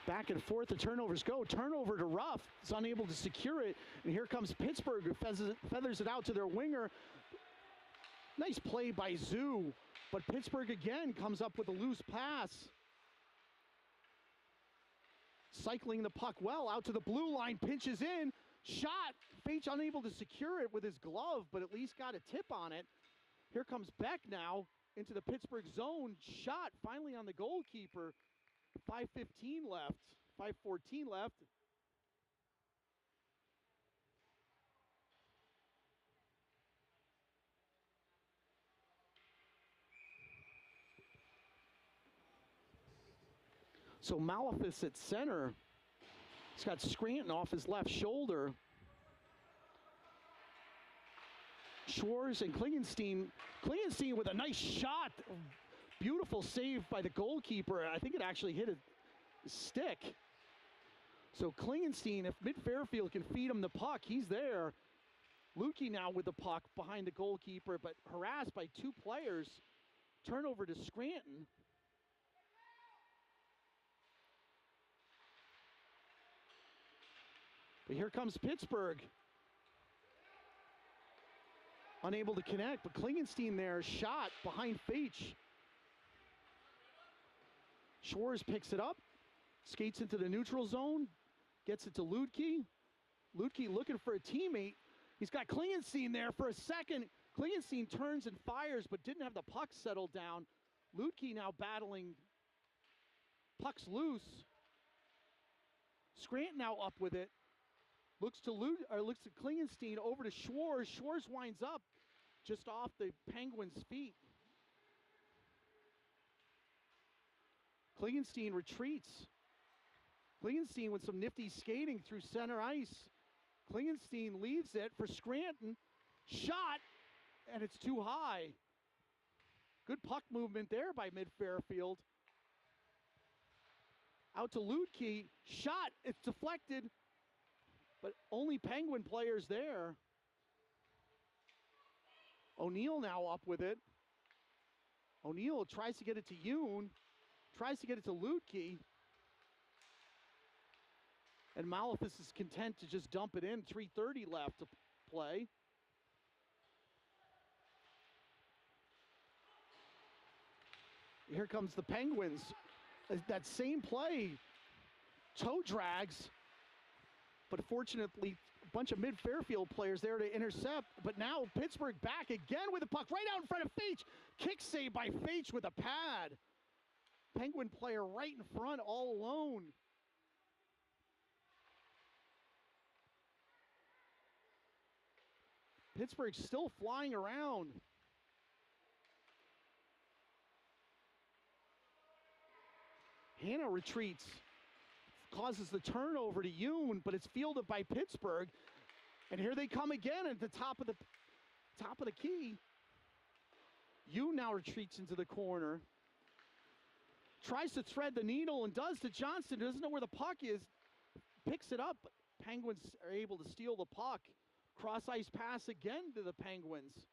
Back and forth, the turnovers go. Turnover to Ruff. He's unable to secure it. And here comes Pittsburgh, who feathers it out to their winger. Nice play by Zoo. But Pittsburgh again comes up with a loose pass. Cycling the puck well out to the blue line, pinches in, shot. Fage unable to secure it with his glove, but at least got a tip on it. Here comes Beck now into the Pittsburgh zone. Shot finally on the goalkeeper. 5:15 left, 5:14 left. So Malefus at center. He's got Scranton off his left shoulder. Schwartz and Klingenstein. Klingenstein with a nice shot. Beautiful save by the goalkeeper. I think it actually hit a stick. So Klingenstein, if Mid-Fairfield can feed him the puck, he's there. Lukey now with the puck behind the goalkeeper, but harassed by two players. Turnover to Scranton. But here comes Pittsburgh. Unable to connect, but Klingenstein there, shot behind Feach. Schwartz picks it up, skates into the neutral zone, gets it to Ludke. Ludke looking for a teammate. He's got Klingenstein there for a second. Klingenstein turns and fires, but didn't have the puck settled down. Ludke now battling. Puck's loose. Scranton now up with it. Looks to Klingenstein over to Schwartz. Schwartz winds up just off the Penguins' feet. Klingenstein retreats. Klingenstein with some nifty skating through center ice. Klingenstein leaves it for Scranton. Shot, and it's too high. Good puck movement there by Mid-Fairfield. Out to Ludke. Shot, it's deflected. But only Penguin players there. O'Neill now up with it. O'Neill tries to get it to Yoon. Tries to get it to Ludke. And Malefus is content to just dump it in. 3:30 left to play. Here comes the Penguins. That same play. Toe drags. But fortunately, a bunch of Mid-Fairfield players there to intercept. But now Pittsburgh back again with the puck right out in front of Feach. Kick save by Feach with a pad. Penguin player right in front all alone. Pittsburgh still flying around. Hannah retreats. Causes the turnover to Yoon, but it's fielded by Pittsburgh. And here they come again at the top of the key. Yoon now retreats into the corner. Tries to thread the needle and does to Johnston. Doesn't know where the puck is. Picks it up. But Penguins are able to steal the puck. Cross ice pass again to the Penguins.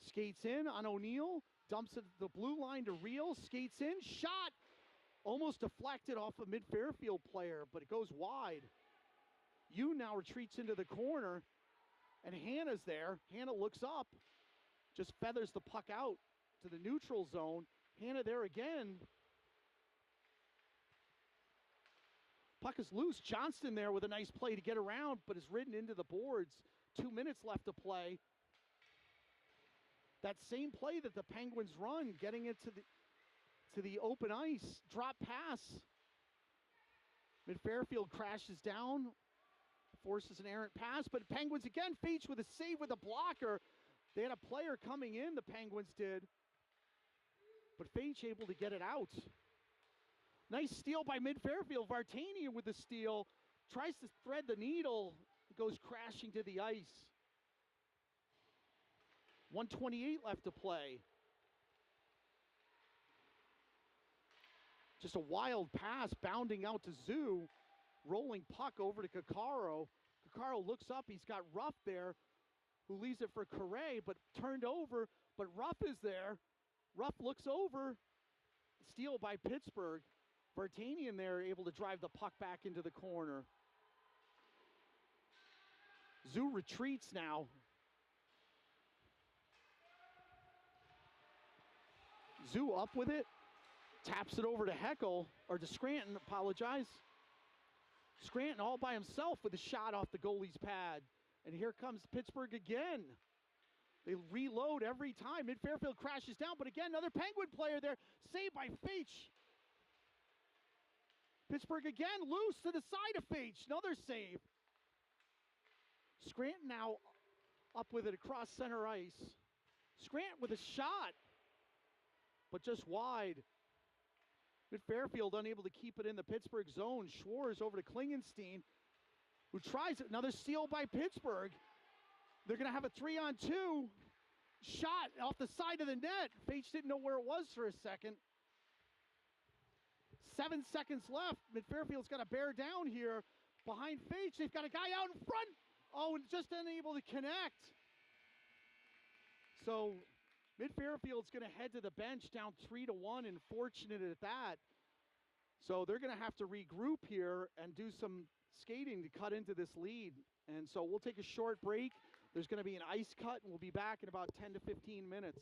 Skates in on O'Neill. Dumps it to the blue line to Reel. Skates in. Shot. Almost deflected off a Mid-Fairfield player, but it goes wide. Yoon now retreats into the corner. And Hannah's there. Hannah looks up, just feathers the puck out to the neutral zone. Hannah there again. Puck is loose. Johnston there with a nice play to get around, but is ridden into the boards. 2 minutes left to play. That same play that the Penguins run, getting it to the open ice. Drop pass. Fairfield crashes down, forces an errant pass, but Penguins again. Feach with a save with a blocker. They had a player coming in, the Penguins did, but Feach able to get it out. Nice steal by Fairfield. Vartanian with the steal. Tries to thread the needle. Goes crashing to the ice. 1:28 left to play. Just a wild pass bounding out to Zoo. Rolling puck over to Kakaro. Kakaro looks up. He's got Ruff there, who leaves it for Correa, but turned over. But Ruff is there. Ruff looks over. Steal by Pittsburgh. Vartanian there able to drive the puck back into the corner. Zoo retreats now. Zoo up with it. Taps it over to Heckel, or to Scranton, apologize. Scranton all by himself with a shot off the goalie's pad. And here comes Pittsburgh again. They reload every time. Fairfield crashes down, but again, another Penguin player there. Saved by Feach. Pittsburgh again, loose to the side of Feach. Another save. Scranton now up with it across center ice. Scranton with a shot, but just wide. Fairfield unable to keep it in the Pittsburgh zone. Schwarz over to Klingenstein, who tries it. Another steal by Pittsburgh. They're going to have a 3-on-2. Shot off the side of the net. Feach didn't know where it was for a second. 7 seconds left. Fairfield's got to bear down here behind Feach. They've got a guy out in front. Oh, and just unable to connect. So Fairfield's going to head to the bench down 3-1, and fortunate at that. So they're going to have to regroup here and do some skating to cut into this lead. And so we'll take a short break. There's going to be an ice cut, and we'll be back in about 10 to 15 minutes.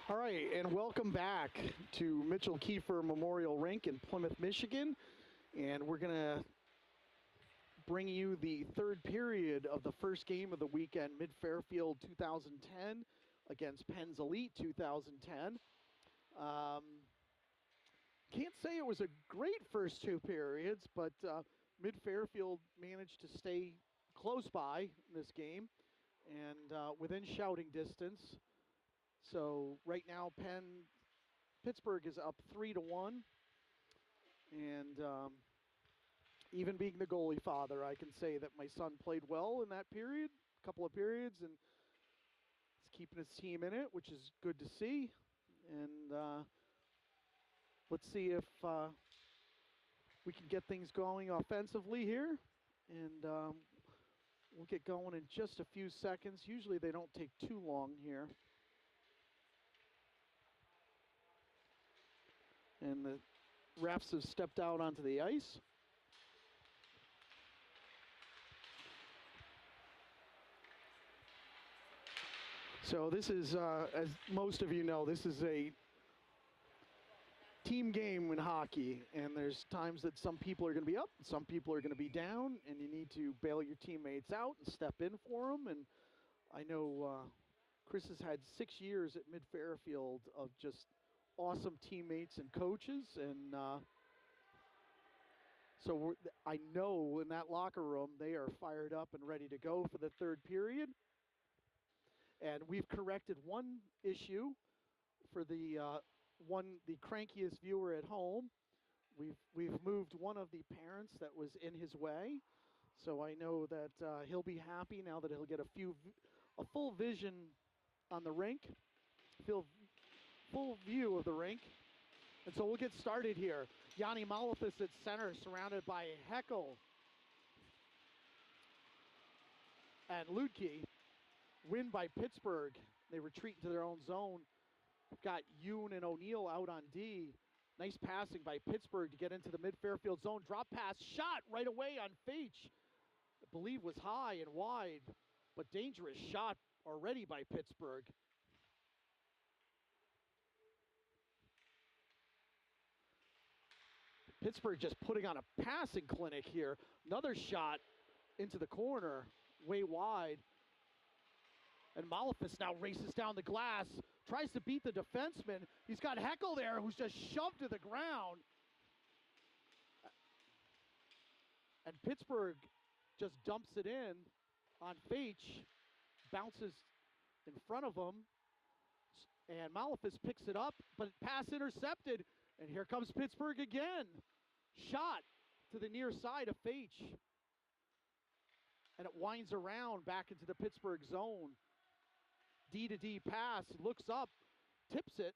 All right, and welcome back to Mitchell Kiefer Memorial Rink in Plymouth, Michigan. And we're going to bring you the third period of the first game of the weekend, Mid-Fairfield 2010 against Penn's Elite 2010. Can't say it was a great first two periods, but Mid-Fairfield managed to stay close by in this game and within shouting distance. So right now, Pittsburgh is up 3-1, and even being the goalie father, I can say that my son played well in that period, a couple of periods, and he's keeping his team in it, which is good to see. And let's see if we can get things going offensively here, and we'll get going in just a few seconds. Usually they don't take too long here. And the refs have stepped out onto the ice. So this is, as most of you know, this is a team game in hockey, and there's times that some people are going to be up, and some people are going to be down, and you need to bail your teammates out and step in for them. And I know Chris has had 6 years at Mid-Fairfield of just awesome teammates and coaches, and so I know in that locker room they are fired up and ready to go for the third period. And we've corrected one issue for the crankiest viewer at home. We've moved one of the parents that was in his way, so I know that he'll be happy now that he'll get a full vision on the rink, full view of the rink. And so we'll get started here. Yanni Malafis at center, surrounded by Heckel and Ludke. Win by Pittsburgh. They retreat into their own zone. We've got Yoon and O'Neill out on D. Nice passing by Pittsburgh to get into the Mid-Fairfield zone. Drop pass, shot right away on Feich. I believe was high and wide, but dangerous shot already by Pittsburgh. Pittsburgh just putting on a passing clinic here. Another shot into the corner, way wide. And Malafis now races down the glass, tries to beat the defenseman. He's got Heckel there, who's just shoved to the ground. And Pittsburgh just dumps it in on Feich, bounces in front of him, and Malafis picks it up, but pass intercepted. And here comes Pittsburgh again. Shot to the near side of Feich. And it winds around back into the Pittsburgh zone. D-to-D pass, looks up, tips it.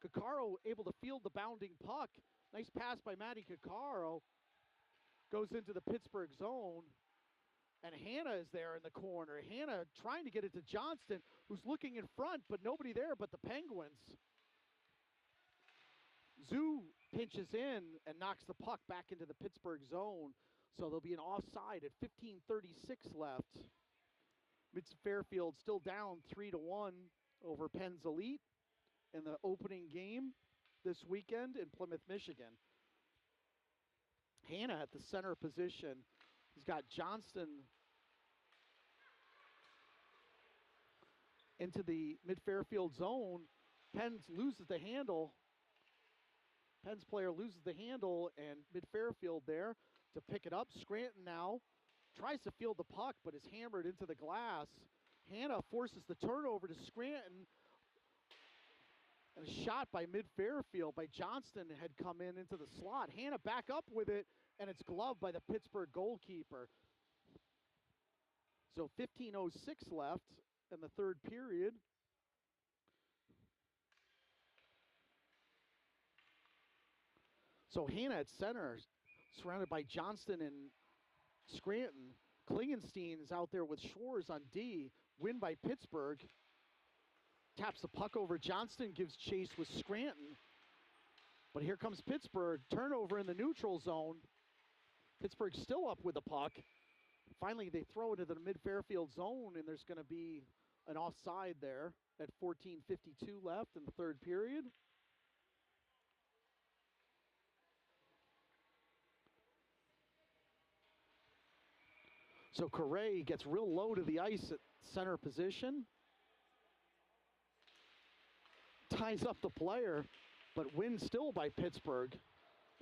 Caccaro able to field the bounding puck. Nice pass by Matty Caccaro. Goes into the Pittsburgh zone. And Hannah is there in the corner. Hannah trying to get it to Johnston, who's looking in front, but nobody there but the Penguins. Zoo pinches in and knocks the puck back into the Pittsburgh zone. So there'll be an offside at 15:36 left. Mid-Fairfield still down 3-1 over Penn's Elite in the opening game this weekend in Plymouth, Michigan. Hannah at the center position. He's got Johnston into the Mid-Fairfield zone. Penn's loses the handle. Penn's player loses the handle, and Mid-Fairfield there to pick it up. Scranton now tries to field the puck, but is hammered into the glass. Hannah forces the turnover to Scranton. And a shot by Mid-Fairfield by Johnston had come into the slot. Hannah back up with it, and it's gloved by the Pittsburgh goalkeeper. So 15:06 left in the third period. So Hannah at center, surrounded by Johnston and Scranton. Klingenstein is out there with Schwartz on D. Win by Pittsburgh. Taps the puck over Johnston, gives chase with Scranton. But here comes Pittsburgh. Turnover in the neutral zone. Pittsburgh still up with the puck. Finally, they throw it into the Mid-Fairfield zone, and there's going to be an offside there at 14:52 left in the third period. So Correa gets real low to the ice at center position. Ties up the player, but wins still by Pittsburgh.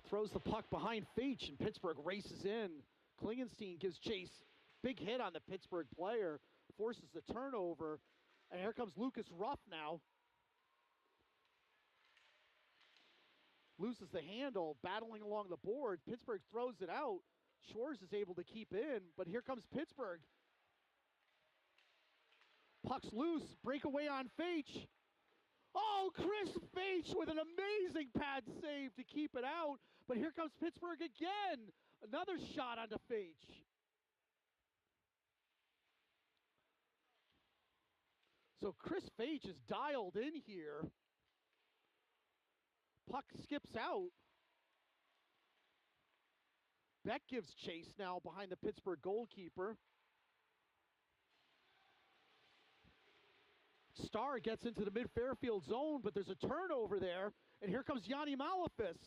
Throws the puck behind Feach, and Pittsburgh races in. Klingenstein gives chase. Big hit on the Pittsburgh player. Forces the turnover. And here comes Lucas Ruff now. Loses the handle, battling along the board. Pittsburgh throws it out. Schwartz is able to keep in, but here comes Pittsburgh. Puck's loose, breakaway on Feach. Oh, Chris Feach with an amazing pad save to keep it out, but here comes Pittsburgh again. Another shot onto Feach. So Chris Feach is dialed in here. Puck skips out. Beck gives chase now behind the Pittsburgh goalkeeper. Starr gets into the mid-Fairfield zone, but there's a turnover there, and here comes Yanni Malafis.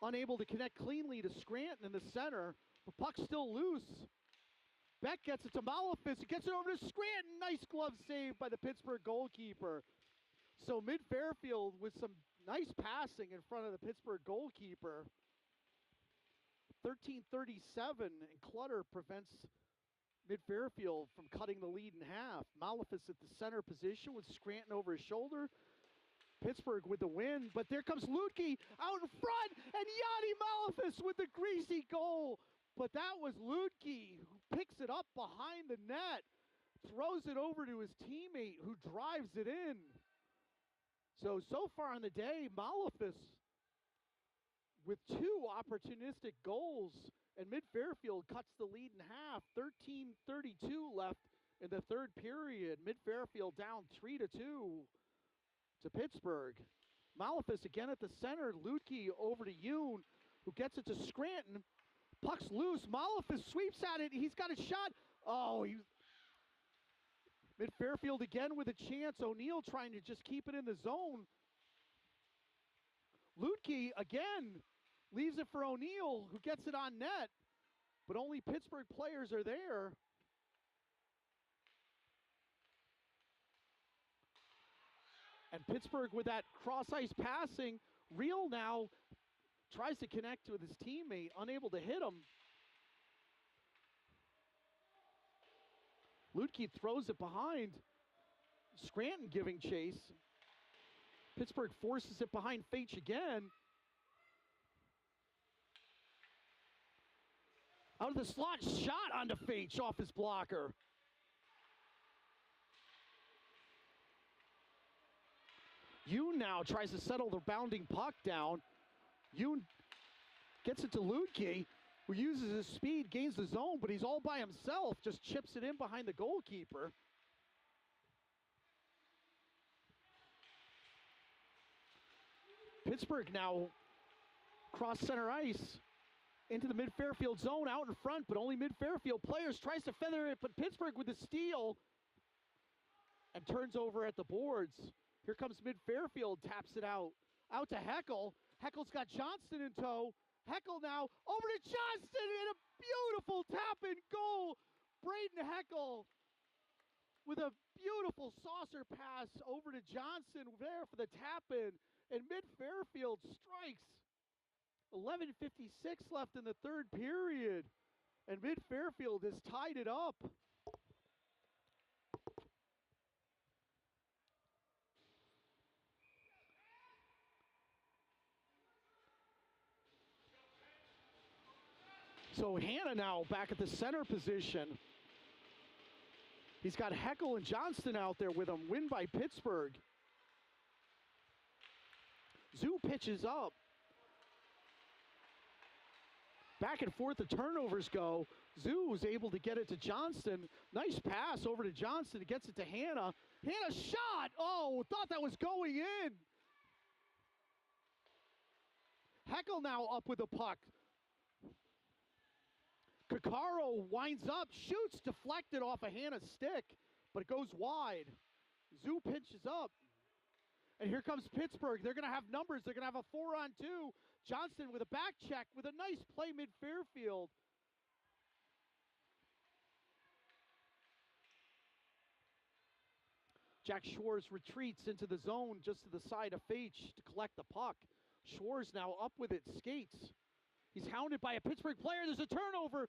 Unable to connect cleanly to Scranton in the center. The puck's still loose. Beck gets it to Malafis. He gets it over to Scranton. Nice glove save by the Pittsburgh goalkeeper. So mid-Fairfield with some nice passing in front of the Pittsburgh goalkeeper. 13:37, and clutter prevents mid-Fairfield from cutting the lead in half. Malafis at the center position with Scranton over his shoulder. Pittsburgh with the win, but there comes Lutke out in front, and Yanni Malafis with the greasy goal. But that was Lutke who picks it up behind the net, throws it over to his teammate who drives it in. So far in the day, Malafis with two opportunistic goals, and mid-Fairfield cuts the lead in half. 13:32 left in the third period. Mid-Fairfield down 3-2 to Pittsburgh. Malafis again at the center. Lutke over to Yoon, who gets it to Scranton. Puck's loose. Malafis sweeps at it. He's got a shot. Mid-Fairfield again with a chance. O'Neill trying to just keep it in the zone. Lutke again leaves it for O'Neill, who gets it on net, but only Pittsburgh players are there. And Pittsburgh with that cross-ice passing. Reel now tries to connect with his teammate, unable to hit him. Lutke throws it behind. Scranton giving chase. Pittsburgh forces it behind Feach again. Out of the slot, shot onto Feach off his blocker. Yoon now tries to settle the bounding puck down. Yoon gets it to Lutke, who uses his speed, gains the zone, but he's all by himself, just chips it in behind the goalkeeper. Pittsburgh now cross center ice into the mid-Fairfield zone, out in front, but only mid-Fairfield players. Tries to feather it, but Pittsburgh with the steal and turns over at the boards. Here comes mid-Fairfield, taps it out to Heckel. Heckel's got Johnston in tow. Heckel now over to Johnston, and a beautiful tap-in goal. Braden Heckel with a beautiful saucer pass over to Johnston there for the tap-in, and mid-Fairfield strikes. 11:56 left in the third period, and mid-Fairfield has tied it up. So Hanna now back at the center position. He's got Heckel and Johnston out there with him. Win by Pittsburgh. Zoo pitches up. Back and forth the turnovers go. Zoo was able to get it to Johnston. Nice pass over to Johnston. He gets it to Hanna. Hanna shot! Oh, thought that was going in. Heckel now up with the puck. Kakaro winds up, shoots, deflected off a Hannah's stick, but it goes wide. Zoo pinches up. And here comes Pittsburgh. They're going to have numbers. They're going to have a 4-on-2. Johnston with a back check with a nice play mid-Fairfield. Jack Schwartz retreats into the zone just to the side of Faich to collect the puck. Schwartz now up with it, skates. He's hounded by a Pittsburgh player. There's a turnover.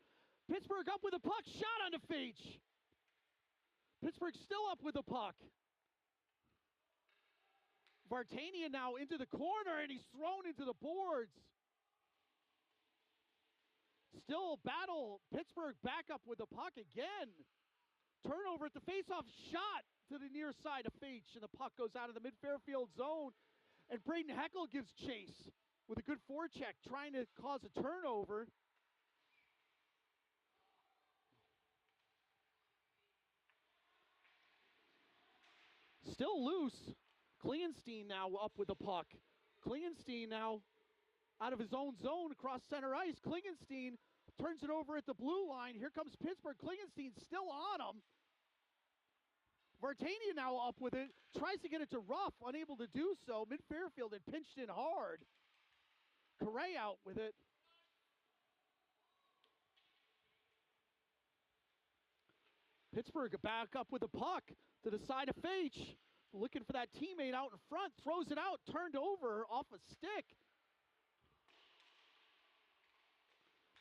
Pittsburgh up with the puck, shot onto Faich. Pittsburgh still up with the puck. Vartanian now into the corner, and he's thrown into the boards. Still battle. Pittsburgh back up with the puck again. Turnover at the faceoff, shot to the near side of Faich, and the puck goes out of the mid-Fairfield zone. And Braden Heckel gives chase with a good forecheck, trying to cause a turnover. Still loose. Klingenstein now up with the puck. Klingenstein now out of his own zone across center ice. Klingenstein turns it over at the blue line. Here comes Pittsburgh. Klingenstein still on him. Vartanian now up with it. Tries to get it to Ruff. Unable to do so. Mid-Fairfield and pinched in hard. Correa out with it. Pittsburgh back up with the puck to the side of Faich. Looking for that teammate out in front. Throws it out. Turned over off a stick.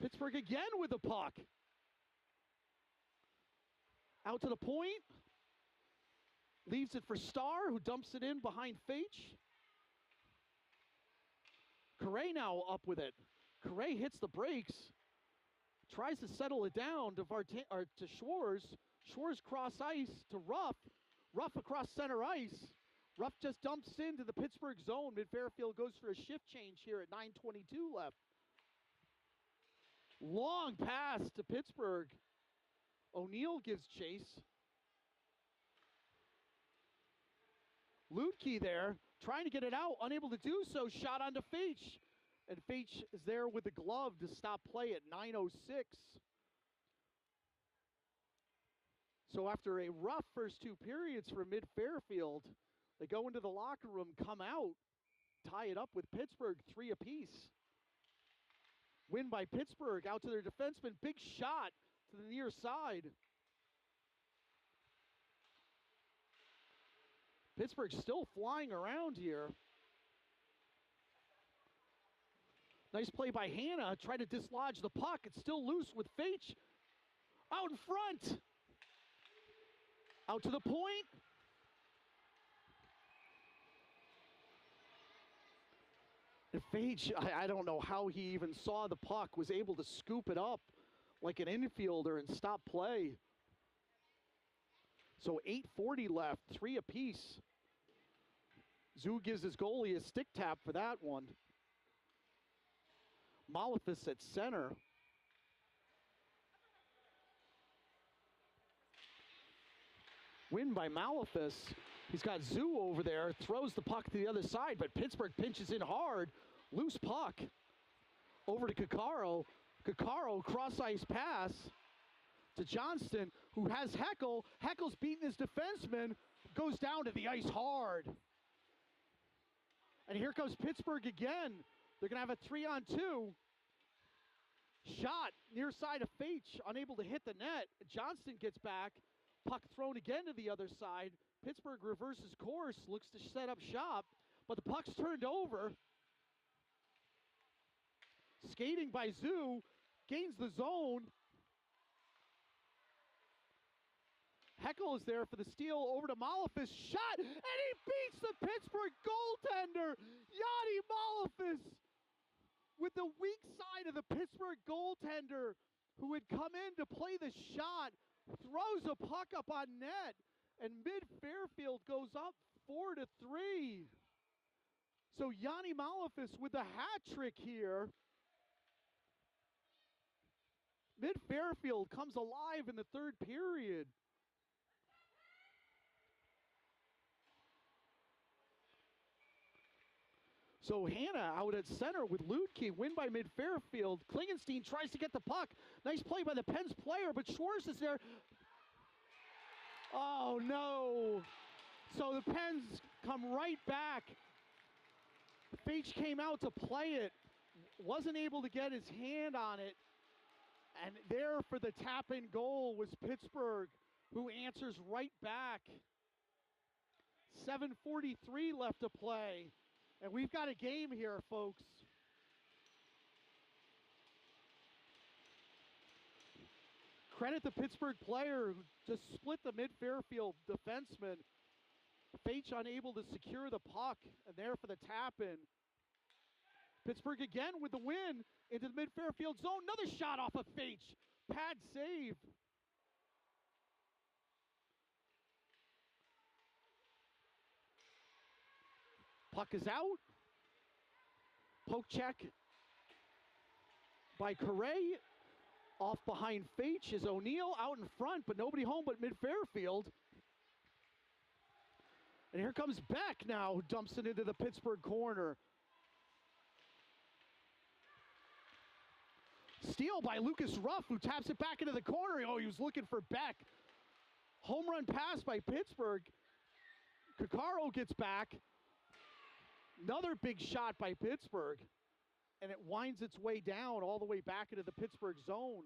Pittsburgh again with the puck. Out to the point. Leaves it for Starr, who dumps it in behind Faich. Correa now up with it. Correa hits the brakes. Tries to settle it down to Schwartz. Schwartz cross ice to Ruff. Ruff across center ice. Ruff just dumps into the Pittsburgh zone. Mid-Fairfield goes for a shift change here at 9:22 left. Long pass to Pittsburgh. O'Neill gives chase. Ludke there, trying to get it out, unable to do so. Shot onto Faich. And Faich is there with the glove to stop play at 9:06. So after a rough first two periods for Mid-Fairfield, they go into the locker room, come out, tie it up with Pittsburgh, 3 apiece. Win by Pittsburgh, out to their defenseman. Big shot to the near side. Pittsburgh still flying around here. Nice play by Hannah. Try to dislodge the puck. It's still loose with Faich. Out in front. Out to the point. And Faich, I don't know how he even saw the puck, was able to scoop it up like an infielder and stop play. So 8:40 left, 3 apiece. Zoo gives his goalie a stick tap for that one. Malefus at center. Win by Malefus. He's got Zoo over there, throws the puck to the other side, but Pittsburgh pinches in hard. Loose puck. Over to Kakaro. Kakaro, cross-ice pass to Johnston, who has Heckel. Heckel's beating his defenseman, goes down to the ice hard. And here comes Pittsburgh again. They're going to have a 3-on-2. Shot near side of Faich, unable to hit the net. Johnston gets back. Puck thrown again to the other side. Pittsburgh reverses course, looks to set up shop, but the puck's turned over. Skating by Zoo, gains the zone. Heckel is there for the steal, over to Malefus, shot, and he beats the Pittsburgh goaltender, Yanni Malefus, with the weak side of the Pittsburgh goaltender, who had come in to play the shot, throws a puck up on net, and Mid-Fairfield goes up 4-3. So Yanni Malefus with the hat trick here. Mid-Fairfield comes alive in the third period. So Hanna out at center with Lutke, win by mid-Fairfield. Klingenstein tries to get the puck. Nice play by the Pens player, but Schwartz is there. Oh, no. So the Pens come right back. Fage came out to play it, wasn't able to get his hand on it. And there for the tap-in goal was Pittsburgh, who answers right back. 7:43 left to play. And we've got a game here, folks. Credit the Pittsburgh player who just split the mid-Fairfield defenseman. Fage unable to secure the puck, and there for the tap-in. Pittsburgh again with the win into the mid-Fairfield zone. Another shot off of Fage. Pad save. Puck is out. Poke check by Correa. Off behind Fage is O'Neill out in front, but nobody home but mid-Fairfield. And here comes Beck now, who dumps it into the Pittsburgh corner. Steal by Lucas Ruff, who taps it back into the corner. Oh, he was looking for Beck. Home run pass by Pittsburgh. Kakaro gets back. Another big shot by Pittsburgh. And it winds its way down all the way back into the Pittsburgh zone.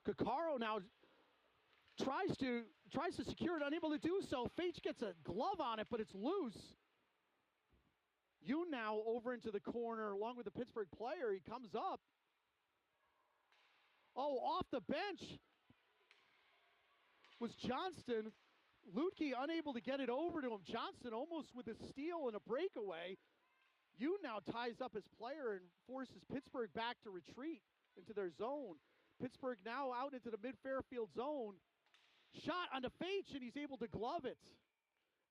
Kakaro now tries to secure it, unable to do so. Fage gets a glove on it, but it's loose. Yoon now over into the corner along with the Pittsburgh player. He comes up. Oh, off the bench was Johnston. Lutke unable to get it over to him. Johnston almost with a steal and a breakaway. Yoon now ties up his player and forces Pittsburgh back to retreat into their zone. Pittsburgh now out into the mid-Fairfield zone. Shot onto Fage, and he's able to glove it.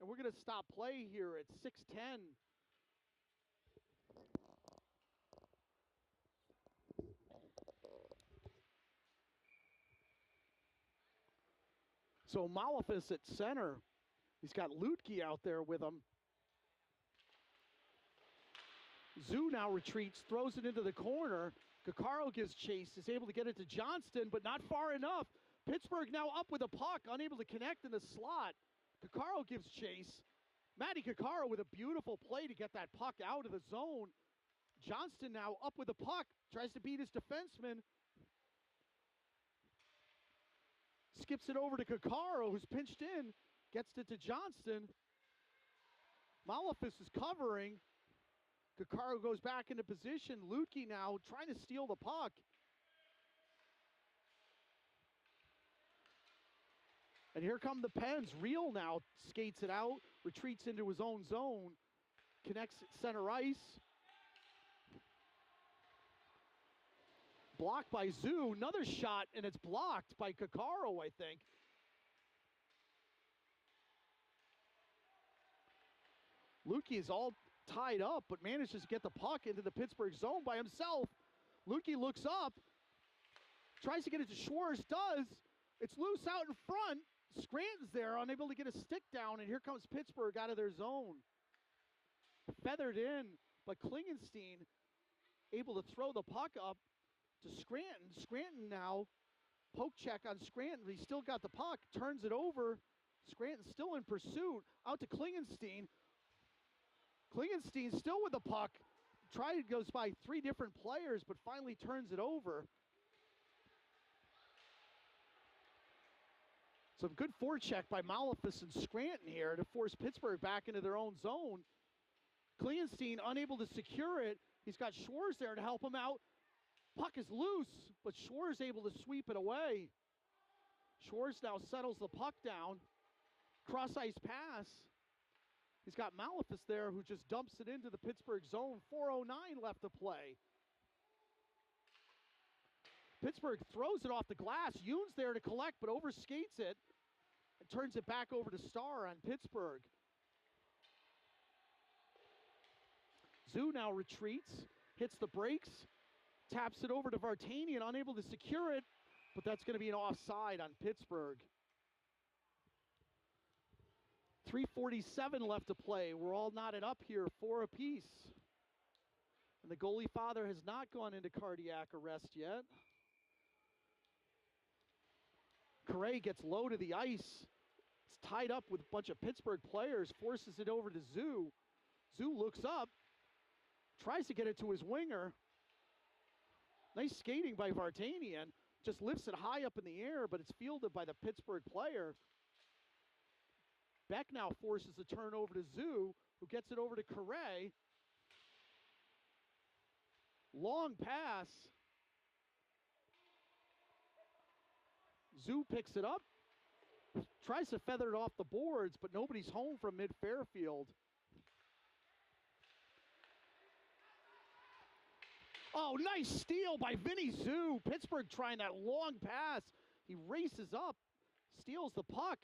And we're going to stop play here at 6:10. So Malafis at center. He's got Lutke out there with him. Zoo now retreats, throws it into the corner. Kakaro gives chase, is able to get it to Johnston, but not far enough. Pittsburgh now up with a puck, unable to connect in the slot. Kakaro gives chase. Matty Kakaro with a beautiful play to get that puck out of the zone. Johnston now up with the puck, tries to beat his defenseman. Skips it over to Kakaro, who's pinched in, gets it to Johnston. Malafis is covering. Kakaro goes back into position. Lutke now trying to steal the puck. And here come the Pens. Reel now skates it out, retreats into his own zone, connects center ice. Blocked by Zoo. Another shot, and it's blocked by Kakaro, I think. Lutke is all tied up, but manages to get the puck into the Pittsburgh zone by himself. Lutke looks up, tries to get it to Schwartz, does. It's loose out in front. Scranton's there, unable to get a stick down, and here comes Pittsburgh out of their zone. Feathered in, but Klingenstein able to throw the puck up to Scranton. Scranton now, poke check on Scranton. He's still got the puck, turns it over. Scranton still in pursuit, out to Klingenstein. Klingenstein still with the puck. Goes by three different players, but finally turns it over. Some good forecheck by Malafis and Scranton here to force Pittsburgh back into their own zone. Klingenstein unable to secure it. He's got Schwartz there to help him out. Puck is loose, but Schwartz able to sweep it away. Schwartz now settles the puck down. Cross-ice pass. He's got Malafis there who just dumps it into the Pittsburgh zone. 4:09 left to play. Pittsburgh throws it off the glass. Yoon's there to collect, but overskates it and turns it back over to Starr on Pittsburgh. Zoo now retreats, hits the brakes, taps it over to Vartanian, unable to secure it, but that's going to be an offside on Pittsburgh. 3:47 left to play. We're all knotted up here, 4 apiece. And the goalie father has not gone into cardiac arrest yet. Correa gets low to the ice. It's tied up with a bunch of Pittsburgh players, forces it over to Zoo. Zoo looks up, tries to get it to his winger. Nice skating by Vartanian. Just lifts it high up in the air, but it's fielded by the Pittsburgh player. Beck now forces the turn over to Zoo, who gets it over to Correa. Long pass. Zoo picks it up, tries to feather it off the boards, but nobody's home from mid-Fairfield. Oh, nice steal by Vinny Zoo. Pittsburgh trying that long pass. He races up, steals the puck.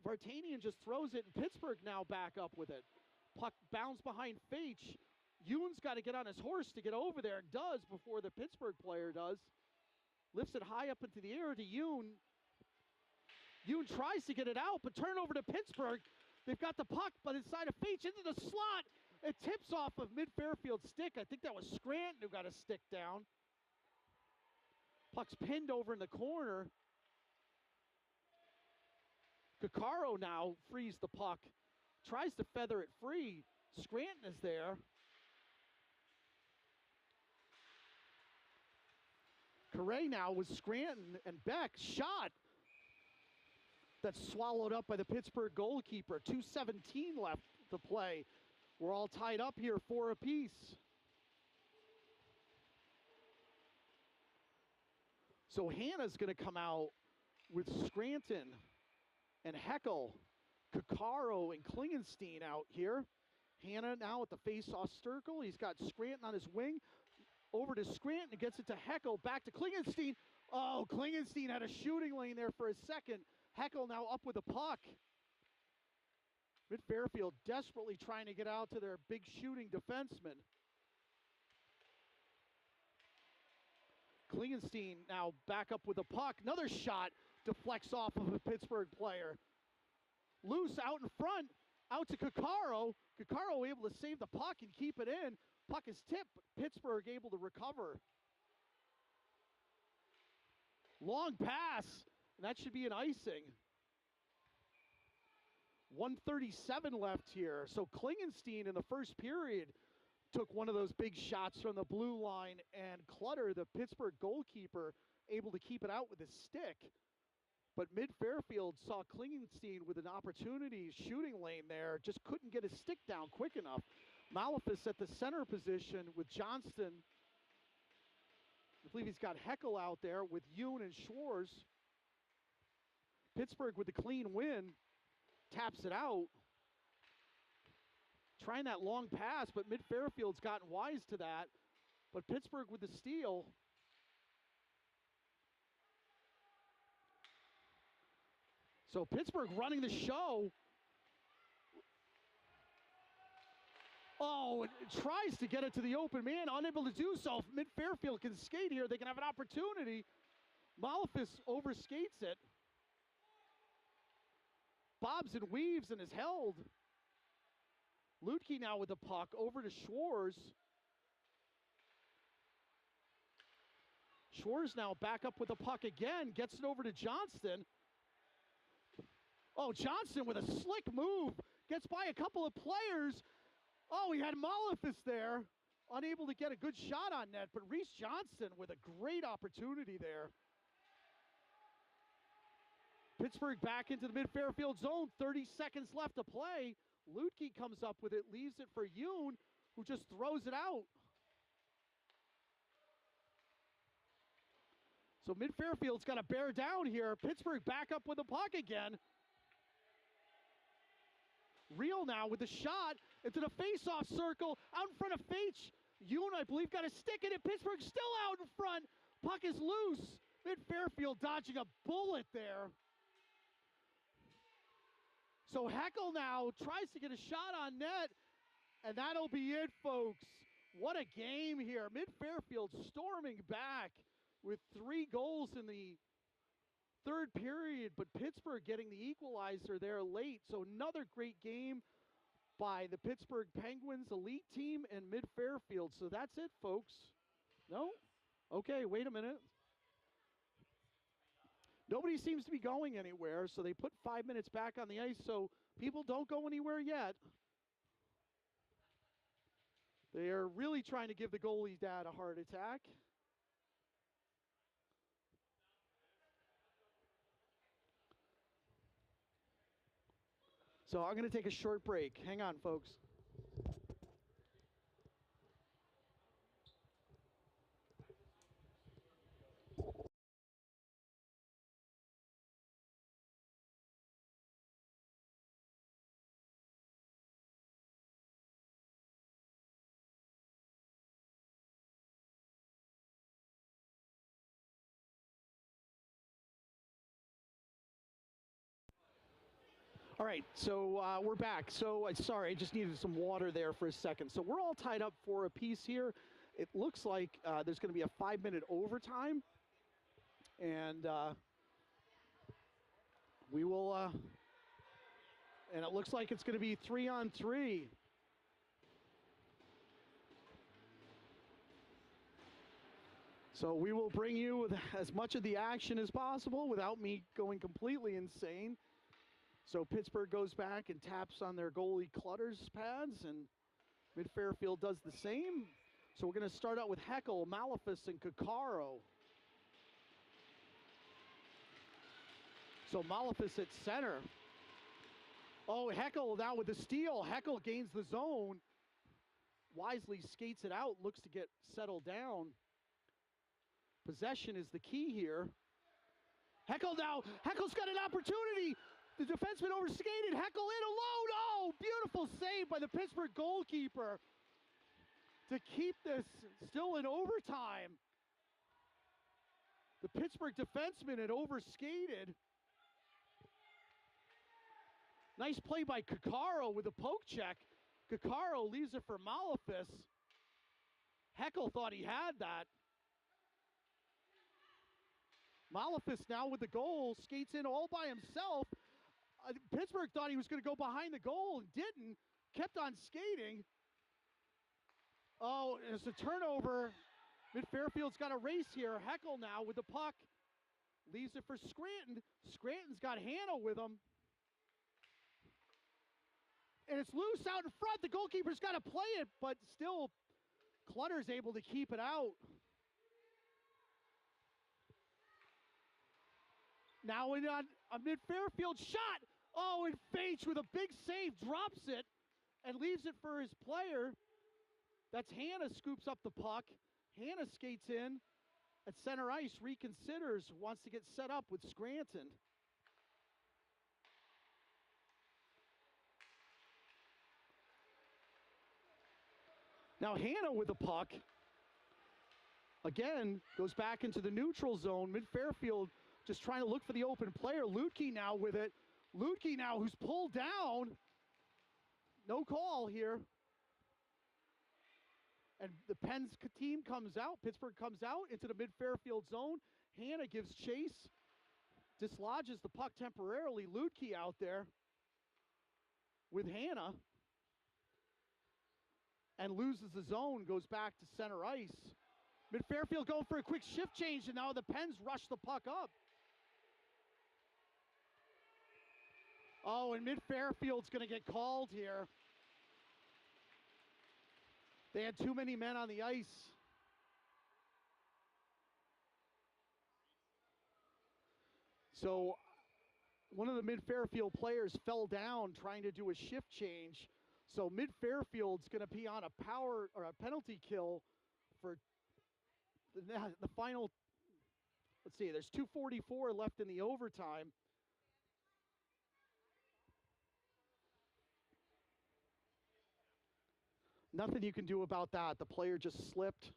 Vartanian just throws it, and Pittsburgh now back up with it. Puck bounced behind Faitch. Yoon's got to get on his horse to get over there, and does before the Pittsburgh player does. Lifts it high up into the air to Yoon. Yoon tries to get it out, but turnover to Pittsburgh. They've got the puck, but inside of Faitch into the slot. It tips off of mid-Fairfield stick. I think that was Scranton who got a stick down. Puck's pinned over in the corner. Coccaro now frees the puck. Tries to feather it free. Scranton is there. Correa now with Scranton and Beck. Shot that's swallowed up by the Pittsburgh goalkeeper. 2:17 left to play. We're all tied up here, 4 apiece. So Hannah's going to come out with Scranton and Heckel, Coccaro and Klingenstein out here. Hannah now at the face-off circle. He's got Scranton on his wing. Over to Scranton and gets it to Heckel. Back to Klingenstein. Oh, Klingenstein had a shooting lane there for a second. Heckel now up with the puck. Mid-Fairfield desperately trying to get out to their big shooting defenseman. Klingenstein now back up with the puck. Another shot deflects off of a Pittsburgh player. Loose out in front, out to Coccaro. Coccaro able to save the puck and keep it in. Puck is tipped, but Pittsburgh able to recover. Long pass, and that should be an icing. 1:37 left here. So Klingenstein in the first period took one of those big shots from the blue line, and Clutter, the Pittsburgh goalkeeper, able to keep it out with his stick. But mid-Fairfield saw Klingenstein with an opportunity shooting lane there, just couldn't get his stick down quick enough. Malefus at the center position with Johnston. I believe he's got Heckel out there with Yoon and Schwarz. Pittsburgh with the clean win. Taps it out. Trying that long pass, but mid-Fairfield's gotten wise to that. But Pittsburgh with the steal. So Pittsburgh running the show. Oh, it tries to get it to the open man, unable to do so. If mid-Fairfield can skate here, they can have an opportunity. Malefus overskates it. Bobs and weaves and is held. Lutke now with the puck over to Schwarz. Schwarz now back up with the puck again, gets it over to Johnston. Oh, Johnston with a slick move, gets by a couple of players. Oh, he had Malefus there, unable to get a good shot on net, but Reese Johnston with a great opportunity there. Pittsburgh back into the mid-Fairfield zone, 30 seconds left to play. Lutke comes up with it, leaves it for Yoon, who just throws it out. So mid-Fairfield's got to bear down here. Pittsburgh back up with the puck again. Real now with the shot into the face-off circle, out in front of Faitch. Yoon, I believe, got a stick in it. Pittsburgh still out in front. Puck is loose. Mid-Fairfield dodging a bullet there. So Heckel now tries to get a shot on net, and that'll be it, folks. What a game here. Mid-Fairfield storming back with 3 goals in the third period, but Pittsburgh getting the equalizer there late. So another great game by the Pittsburgh Penguins elite team and Mid-Fairfield. So that's it, folks. No? Okay, wait a minute. Nobody seems to be going anywhere, so they put 5 minutes back on the ice, so people don't go anywhere yet. They are really trying to give the goalie's dad a heart attack. So I'm going to take a short break. Hang on, folks. All right, so we're back. So sorry, I just needed some water there for a second. So we're all tied up for a piece here. It looks like there's going to be a 5-minute overtime, and we will. And it looks like it's going to be 3-on-3. So we will bring you as much of the action as possible without me going completely insane. So Pittsburgh goes back and taps on their goalie Clutter's pads, and Mid-Fairfield does the same. So we're going to start out with Heckel, Malefus, and Kakaro. So Malefus at center. Oh, Heckel now with the steal. Heckel gains the zone. Wisely skates it out, looks to get settled down. Possession is the key here. Heckel now. Heckel's got an opportunity. The defenseman overskated. Heckel in alone. Oh, beautiful save by the Pittsburgh goalkeeper to keep this still in overtime. The Pittsburgh defenseman had overskated. Nice play by Kakaro with a poke check. Kakaro leaves it for Malefus. Heckel thought he had that. Malefus now with the goal, skates in all by himself. Pittsburgh thought he was going to go behind the goal and didn't. Kept on skating. Oh, it's a turnover. Mid-Fairfield's got a race here. Heckel now with the puck. Leaves it for Scranton. Scranton's got Hannah with him. And it's loose out in front. The goalkeeper's got to play it, but still Clutter's able to keep it out. Now in a Mid-Fairfield shot. Oh, and Fates with a big save drops it and leaves it for his player. That's Hannah scoops up the puck. Hannah skates in at center ice, reconsiders, wants to get set up with Scranton. Now Hannah with the puck. Again, goes back into the neutral zone. Mid-Fairfield just trying to look for the open player. Lutke now with it. Lutke now who's pulled down. No call here. And the Pens team comes out. Pittsburgh comes out into the Mid-Fairfield zone. Hannah gives chase. Dislodges the puck temporarily. Lutke out there with Hannah. And loses the zone, goes back to center ice. Mid-Fairfield going for a quick shift change, and now the Pens rush the puck up. Oh, and Mid-Fairfield's going to get called here. They had too many men on the ice. So one of the Mid-Fairfield players fell down trying to do a shift change. So Mid-Fairfield's going to be on a power or a penalty kill for the final. Let's see, there's 2:44 left in the overtime. Nothing you can do about that. The player just slipped.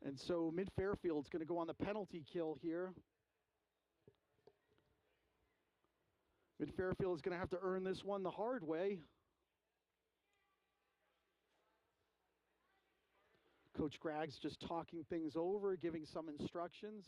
And so Mid-Fairfield's going to go on the penalty kill here. Mid-Fairfield is going to have to earn this one the hard way. Coach Gragg's just talking things over, giving some instructions.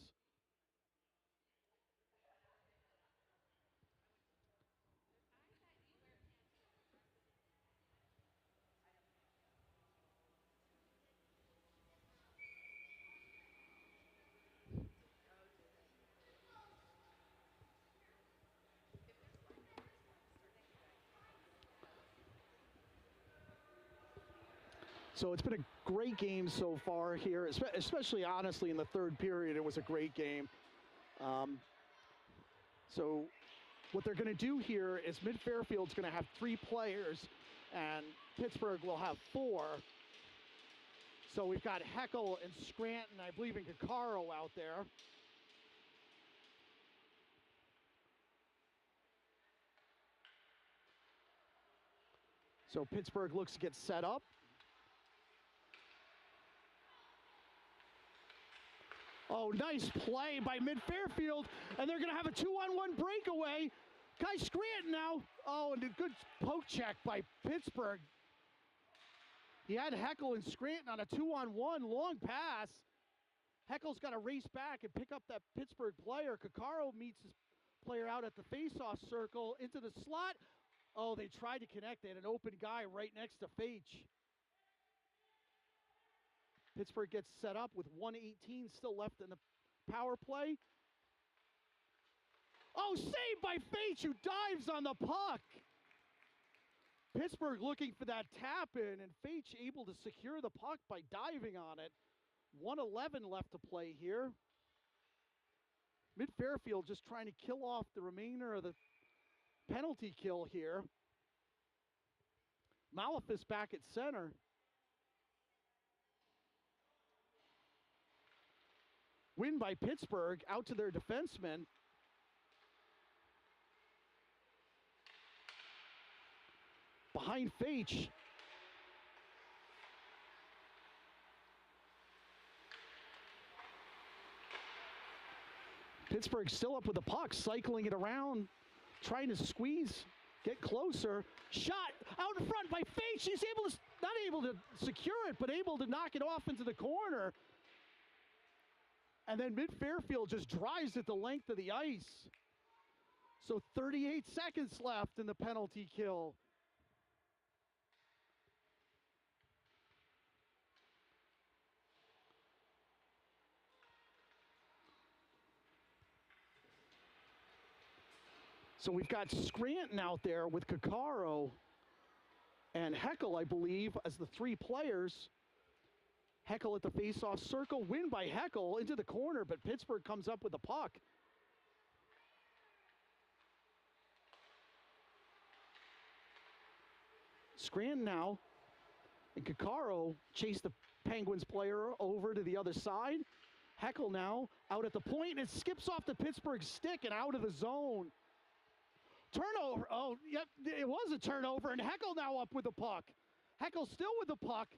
So it's been a great game so far here, especially honestly in the third period. It was a great game. So what they're going to do here is Mid-Fairfield's going to have 3 players, and Pittsburgh will have 4. So we've got Heckle and Scranton, I believe, and Caccaro out there. So Pittsburgh looks to get set up. Oh, nice play by Mid-Fairfield, and they're going to have a 2-on-1 breakaway. Guy Scranton now. Oh, and a good poke check by Pittsburgh. He had Heckle and Scranton on a 2-on-1 long pass. Heckle's got to race back and pick up that Pittsburgh player. Caccaro meets his player out at the face-off circle into the slot. Oh, they tried to connect. They had an open guy right next to Faich. Pittsburgh gets set up with 1:18 still left in the power play. Oh, saved by Faich, who dives on the puck. Pittsburgh looking for that tap in, and Faich able to secure the puck by diving on it. 1:11 left to play here. Mid-Fairfield just trying to kill off the remainder of the penalty kill here. Malefus back at center. Win by Pittsburgh, out to their defenseman. Behind Faich. Pittsburgh still up with the puck, cycling it around, trying to squeeze, get closer. Shot out in front by Faich. He's not able to secure it, but able to knock it off into the corner. And then Mid-Fairfield just drives it the length of the ice. So 38 seconds left in the penalty kill. So we've got Scranton out there with Caccaro and Heckle, I believe, as the 3 players. Heckle at the face-off circle, win by Heckle into the corner, but Pittsburgh comes up with the puck. Scranton now, and Caccaro chase the Penguins player over to the other side. Heckle now out at the point, and it skips off the Pittsburgh stick and out of the zone. Turnover, oh, yep, it was a turnover, and Heckle now up with the puck. Heckle still with the puck.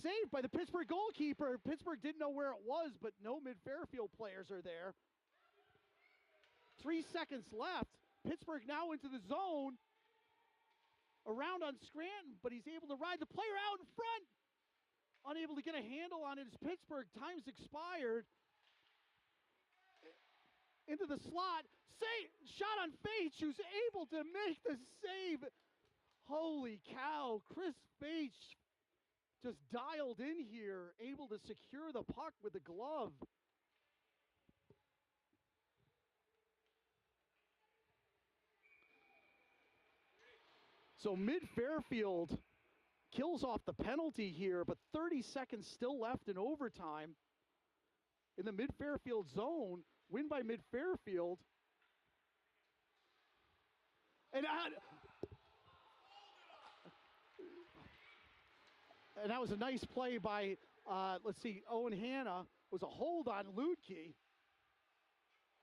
Saved by the Pittsburgh goalkeeper. Pittsburgh didn't know where it was, but no Mid-Fairfield players are there. 3 seconds left. Pittsburgh now into the zone. Around on Scranton, but he's able to ride the player out in front. Unable to get a handle on it as Pittsburgh. Time's expired. Into the slot. Shot on Faich, who's able to make the save. Holy cow. Chris Faich just dialed in here, able to secure the puck with the glove. So Mid-Fairfield kills off the penalty here, but 30 seconds still left in overtime. In the Mid-Fairfield zone, win by Mid-Fairfield. And that was a nice play by, Owen Hanna. It was a hold on Ludke.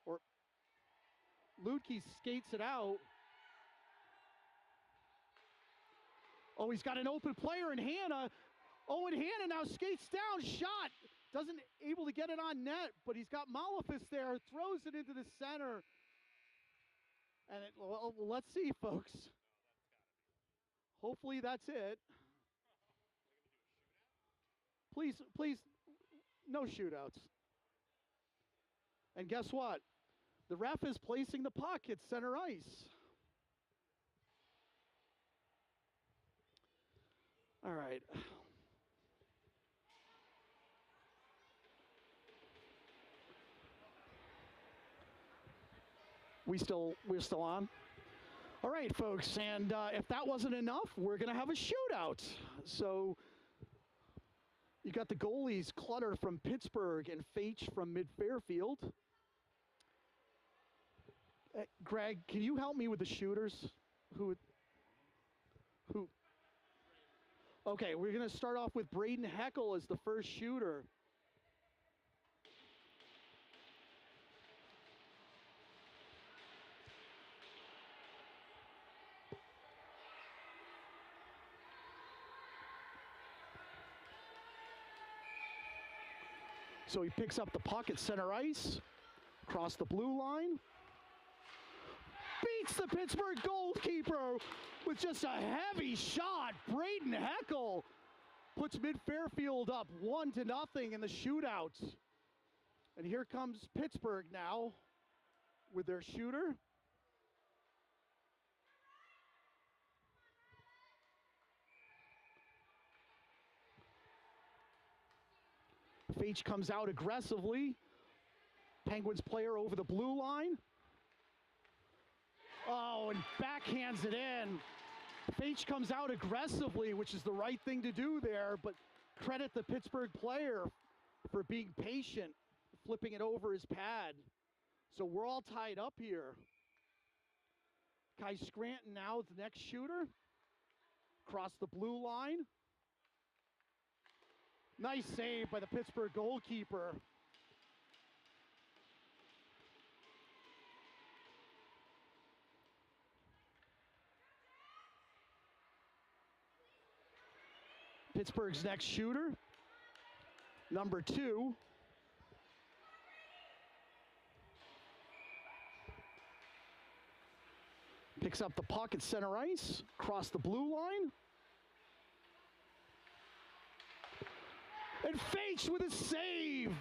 Or Ludke skates it out. Oh, he's got an open player in Hanna. Owen Hanna now skates down, shot. Doesn't able to get it on net, but he's got Malefus there, throws it into the center. And well, let's see, folks. Hopefully that's it. Please, no shootouts. And guess what? The ref is placing the puck at center ice. All right. We're still on? All right, folks, and if that wasn't enough, we're going to have a shootout. So You got the goalies, Clutter from Pittsburgh and Faich from Mid-Fairfield. Greg, can you help me with the shooters? Who? Okay, we're going to start off with Braden Heckel as the first shooter. So he picks up the puck at center ice, across the blue line. Beats the Pittsburgh goalkeeper with just a heavy shot. Braden Heckel puts Mid-Fairfield up 1-0 in the shootout. And here comes Pittsburgh now with their shooter. Faich comes out aggressively. Penguins player over the blue line. Oh, and backhands it in. Faich comes out aggressively, which is the right thing to do there, but credit the Pittsburgh player for being patient, flipping it over his pad. So we're all tied up here. Kai Scranton now the next shooter. Across the blue line. Nice save by the Pittsburgh goalkeeper. Pittsburgh's next shooter, number 2. Picks up the puck at center ice, across the blue line. And Faich with a save.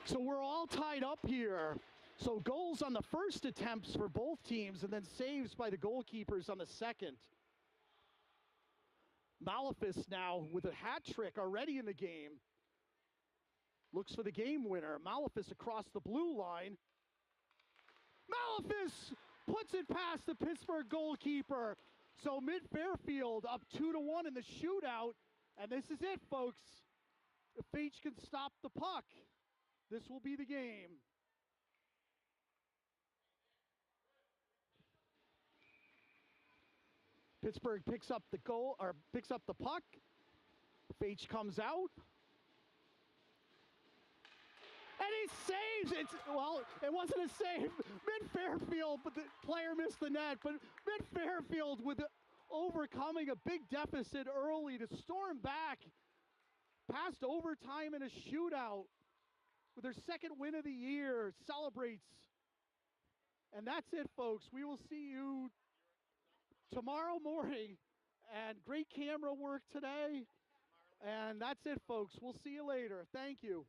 So we're all tied up here. So goals on the first attempts for both teams and then saves by the goalkeepers on the second. Malefis now with a hat trick already in the game. Looks for the game winner. Malefis across the blue line. Malefis puts it past the Pittsburgh goalkeeper. So Mid-Fairfield up 2-1 in the shootout. And this is it, folks. If Faich can stop the puck, this will be the game. Pittsburgh picks up the puck. Faich comes out. And he saves it. Well, it wasn't a save. Mid-Fairfield, but the player missed the net. But Mid-Fairfield with overcoming a big deficit early to storm back past overtime in a shootout with their second win of the year, celebrates. And that's it, folks. We will see you tomorrow morning. And great camera work today. And that's it, folks. We'll see you later. Thank you.